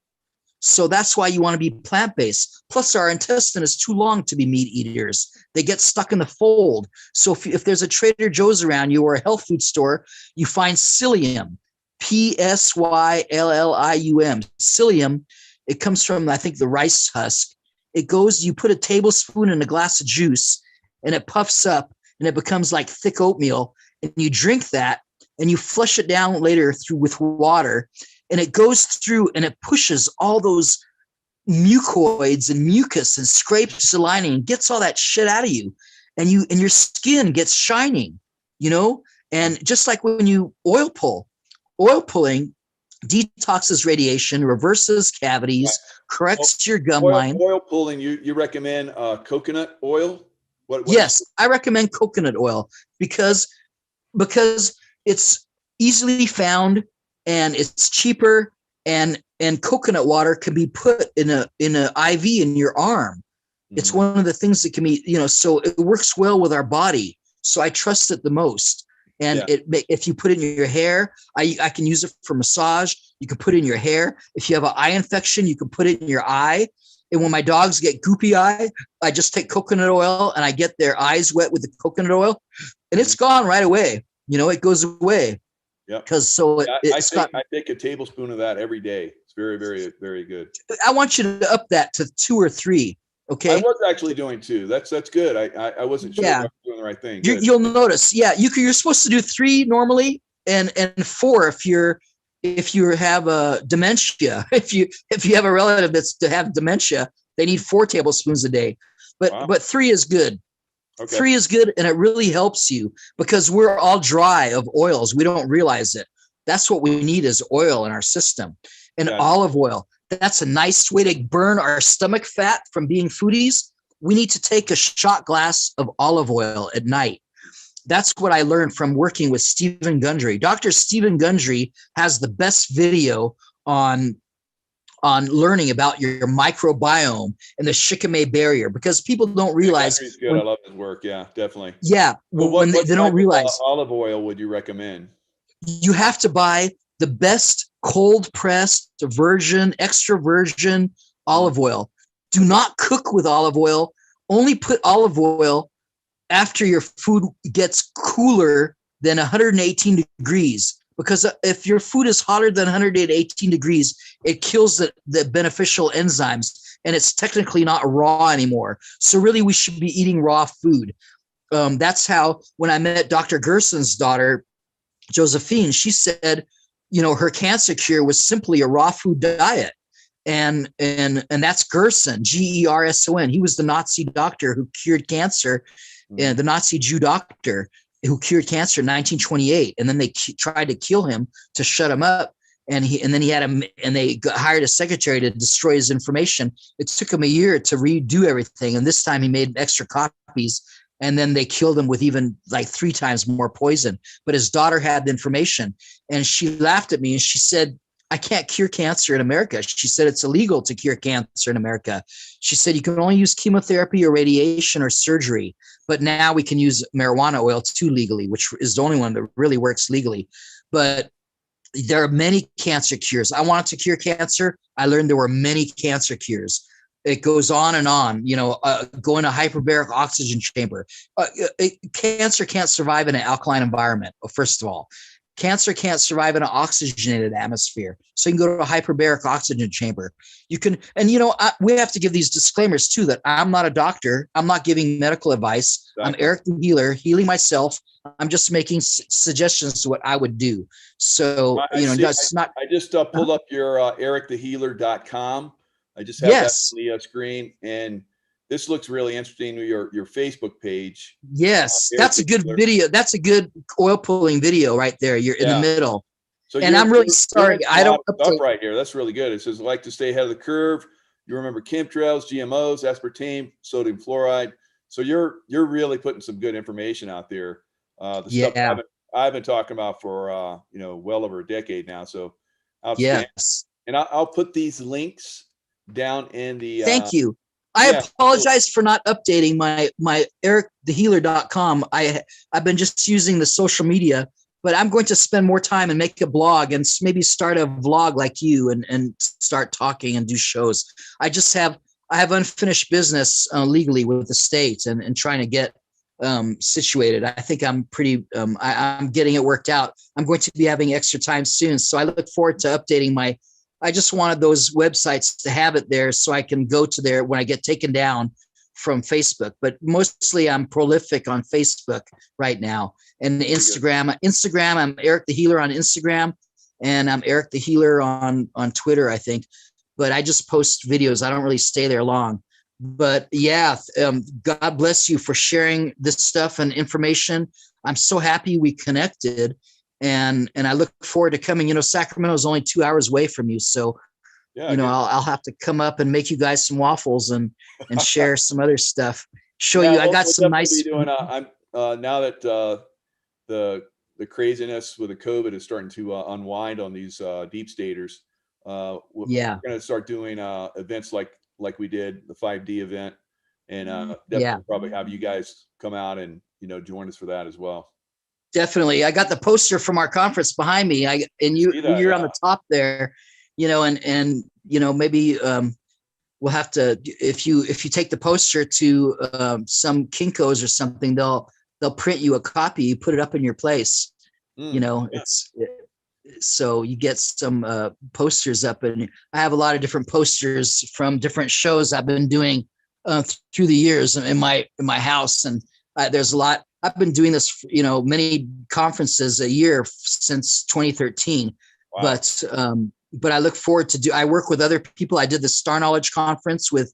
So that's why you want to be plant-based. Plus, our intestine is too long to be meat eaters. They get stuck in the fold. So if there's a Trader Joe's around you or a health food store, you find psyllium, Psyllium. Psyllium, it comes from, I think, the rice husk. It goes, you put a tablespoon in a glass of juice and it puffs up and it becomes like thick oatmeal. And you drink that and you flush it down later through with water. And it goes through and it pushes all those mucoids and mucus and scrapes the lining and gets all that shit out of you. And your skin gets shining, and just like when you oil pulling detoxes radiation, reverses cavities, corrects your gum line. Oil pulling, you recommend coconut oil? What Yes, I recommend coconut oil because it's easily found and it's cheaper, and coconut water can be put in an IV in your arm. Mm-hmm. It's one of the things that can be, so it works well with our body. So I trust it the most. And if you put it in your hair, I can use it for massage. You can put it in your hair. If you have an eye infection, you can put it in your eye. And when my dogs get goopy eye, I just take coconut oil and I get their eyes wet with the coconut oil, and it's gone right away. It goes away. Yeah. Because I take a tablespoon of that every day. It's very, very, very good. I want you to up that to 2 or 3. Okay. I was actually doing 2. That's good. I wasn't sure if I was doing the right thing. You'll notice. Yeah. You're supposed to do 3 normally and 4 if you have a dementia. If you have a relative that's to have dementia, they need 4 tablespoons a day. But 3 is good. Okay. 3 is good, and it really helps you because we're all dry of oils. We don't realize it. That's what we need is oil in our system. And olive oil, that's a nice way to burn our stomach fat from being foodies. We need to take a shot glass of olive oil at night. That's what I learned from working with Stephen Gundry. Dr. Stephen Gundry has the best video on learning about your microbiome and the Shikimate barrier, because people don't realize. Good. I love his work. Yeah, definitely. Yeah. Well, they don't realize. Olive oil would you recommend? You have to buy the best cold pressed virgin, extra virgin olive oil. Do not cook with olive oil. Only put olive oil after your food gets cooler than 118 degrees. Because if your food is hotter than 118 degrees, it kills the beneficial enzymes, and it's technically not raw anymore. So really, we should be eating raw food. That's how, when I met Dr. Gerson's daughter, Josephine, she said, her cancer cure was simply a raw food diet. And that's Gerson, Gerson. He was the Nazi doctor who cured cancer, and the Nazi Jew doctor who cured cancer in 1928, and then they tried to kill him to shut him up, and they hired a secretary to destroy his information. It took him a year to redo everything, and this time he made extra copies, and then they killed him with even like 3 times more poison. But his daughter had the information, and she laughed at me and she said, "I can't cure cancer in America." She said it's illegal to cure cancer in America. She said you can only use chemotherapy or radiation or surgery, but now we can use marijuana oil too legally, which is the only one that really works legally. But there are many cancer cures. I wanted to cure cancer. I learned there were many cancer cures. It goes on and on, go in a hyperbaric oxygen chamber. Cancer can't survive in an alkaline environment, first of all. Cancer can't survive in an oxygenated atmosphere. So you can go to a hyperbaric oxygen chamber. You can, and we have to give these disclaimers too, that I'm not a doctor. I'm not giving medical advice. Exactly. I'm Eric the Healer, healing myself. I'm just making suggestions to what I would do. So, I just pulled up your ericthehealer.com. I just have that on the screen, and this looks really interesting. Your Facebook page. Yes, that's a good video. That's a good oil pulling video right there. You're in the middle. So and I'm really sorry. I don't update right here. That's really good. It says, like to stay ahead of the curve. You remember chemtrails, GMOs, aspartame, sodium fluoride. So you're really putting some good information out there. The stuff I've been talking about for well over a decade now. So yes, and I'll put these links down in the thank you. I Yeah, apologize for not updating my ericthehealer.com. I've been just using the social media, but I'm going to spend more time and make a blog and maybe start a vlog like you and start talking and do shows. I have unfinished business legally with the state and trying to get situated. I think I'm pretty, I'm getting it worked out. I'm going to be having extra time soon. So I look forward to updating I just wanted those websites to have it there so I can go to there when I get taken down from Facebook. But mostly I'm prolific on Facebook right now. And Instagram, I'm Eric the Healer on Instagram, and I'm Eric the Healer on Twitter, I think. But I just post videos. I don't really stay there long. But yeah, God bless you for sharing this stuff and information. I'm so happy we connected. And I look forward to coming. Sacramento is only 2 hours away from you. So, yeah. I'll have to come up and make you guys some waffles and share some other stuff. Show you. I got we'll some nice. doing, I'm now that the craziness with the COVID is starting to unwind on these deep staters. We're going to start doing events like we did the 5D event, and definitely probably have you guys come out and join us for that as well. Definitely. I got the poster from our conference behind me. You're on the top there, and maybe we'll have to, if you take the poster to some Kinko's or something, they'll print you a copy, you put it up in your place. So you get some posters up, and I have a lot of different posters from different shows I've been doing through the years in my house. And there's a lot. I've been doing this, many conferences a year since 2013. Wow. But I look forward to I work with other people. I did the Star Knowledge Conference with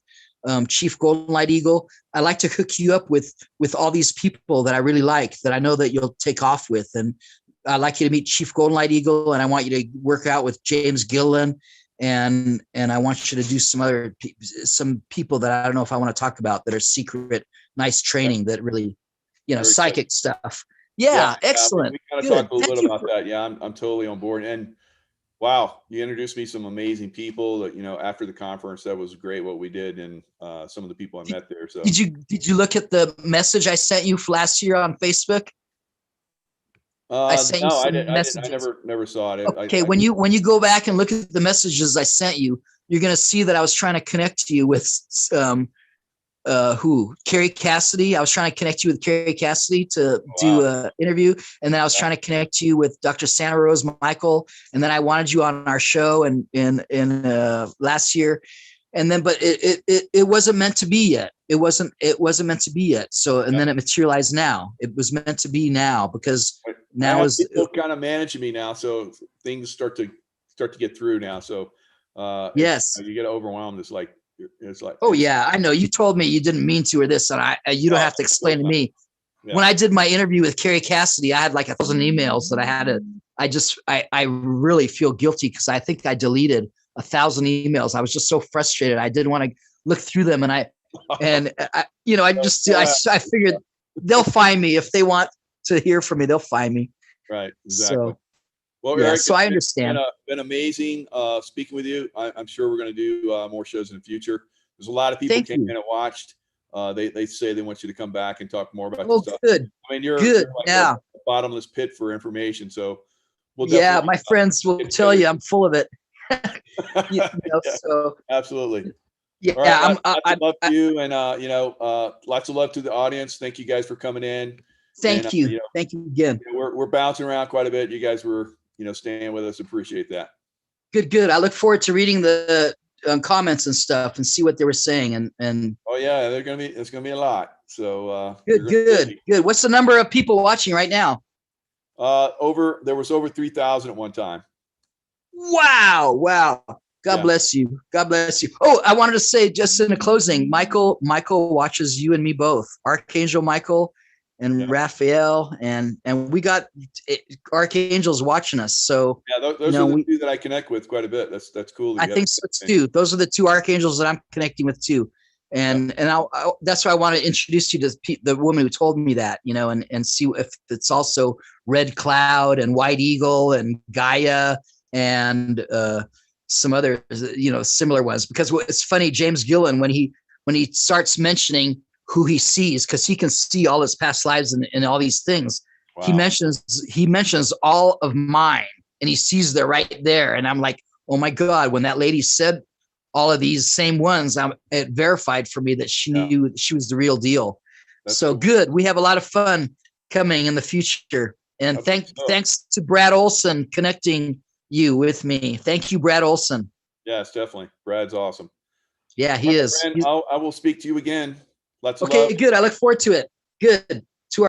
Chief Golden Light Eagle. I like to hook you up with all these people that I really like, that I know that you'll take off with. And I'd like you to meet Chief Golden Light Eagle, and I want you to work out with James Gilliland, and I want you to do some people that I don't know if I want to talk about that are secret, nice training that really, psychic stuff. Yeah, excellent. We kind of talked a little bit about that. Yeah, I'm totally on board. And wow, you introduced me to some amazing people that, after the conference. That was great what we did, and some of the people I met there. So did you look at the message I sent you last year on Facebook? I sent you some messages. I never saw it. Okay, when you go back and look at the messages I sent you, you're going to see that I was trying to connect you with Carrie Cassidy. I was trying to connect you with Carrie Cassidy to do an interview, and then I was trying to connect you with Dr. Santa Rose Michael, and then I wanted you on our show in last year, and then but it wasn't meant to be yet. It wasn't meant to be yet. So then it materialized now. It was meant to be now, because now is people kind of managing me now, so things start to get through now. So yes, you get overwhelmed. It's like. Oh yeah, I know. You told me you didn't mean to or this, and you don't have to explain to me. Yeah. When I did my interview with Carrie Cassidy, I had like 1,000 emails that I had to. I really feel guilty because I think I deleted 1,000 emails. I was just so frustrated. I didn't want to look through them, and I figured they'll find me if they want to hear from me. They'll find me. Right. Exactly. So, well, yeah, Eric, so I understand. It's been amazing speaking with you. I'm sure we're going to do more shows in the future. There's a lot of people came in and watched. They say they want you to come back and talk more about this stuff. Good. I mean, you're good. Like a bottomless pit for information. So my friends will tell you I'm full of it. So absolutely. Yeah, right, lots of love to you, and lots of love to the audience. Thank you guys for coming in. Thank you. Thank you again. We're bouncing around quite a bit. You guys were staying with us. Appreciate that. Good. I look forward to reading the comments and stuff and see what they were saying. And oh yeah, it's gonna be a lot. So good. What's the number of people watching right now? There was over 3,000 at one time. Wow. God bless you. God bless you. Oh, I wanted to say just in a closing, Michael watches you and me both. Archangel Michael and Raphael, and we got archangels watching us. So those are the two that I connect with quite a bit. That's cool. I think so too. Those are the two archangels that I'm connecting with too. And that's why I want to introduce you to the woman who told me that, and see if it's also Red Cloud and White Eagle and Gaia and some other, similar ones. Because it's funny, James Gilliland, when he when he starts mentioning who he sees, because he can see all his past lives and all these things. Wow. He mentions all of mine, and he sees they're right there. And I'm like, oh my God, when that lady said all of these same ones, it verified for me that she knew she was the real deal. That's so cool. Good. We have a lot of fun coming in the future. And thanks to Brad Olson connecting you with me. Thank you, Brad Olson. Yes, definitely. Brad's awesome. Yeah, he is. Friend, I will speak to you again. Lots of okay, love. good. I look forward to it. Good.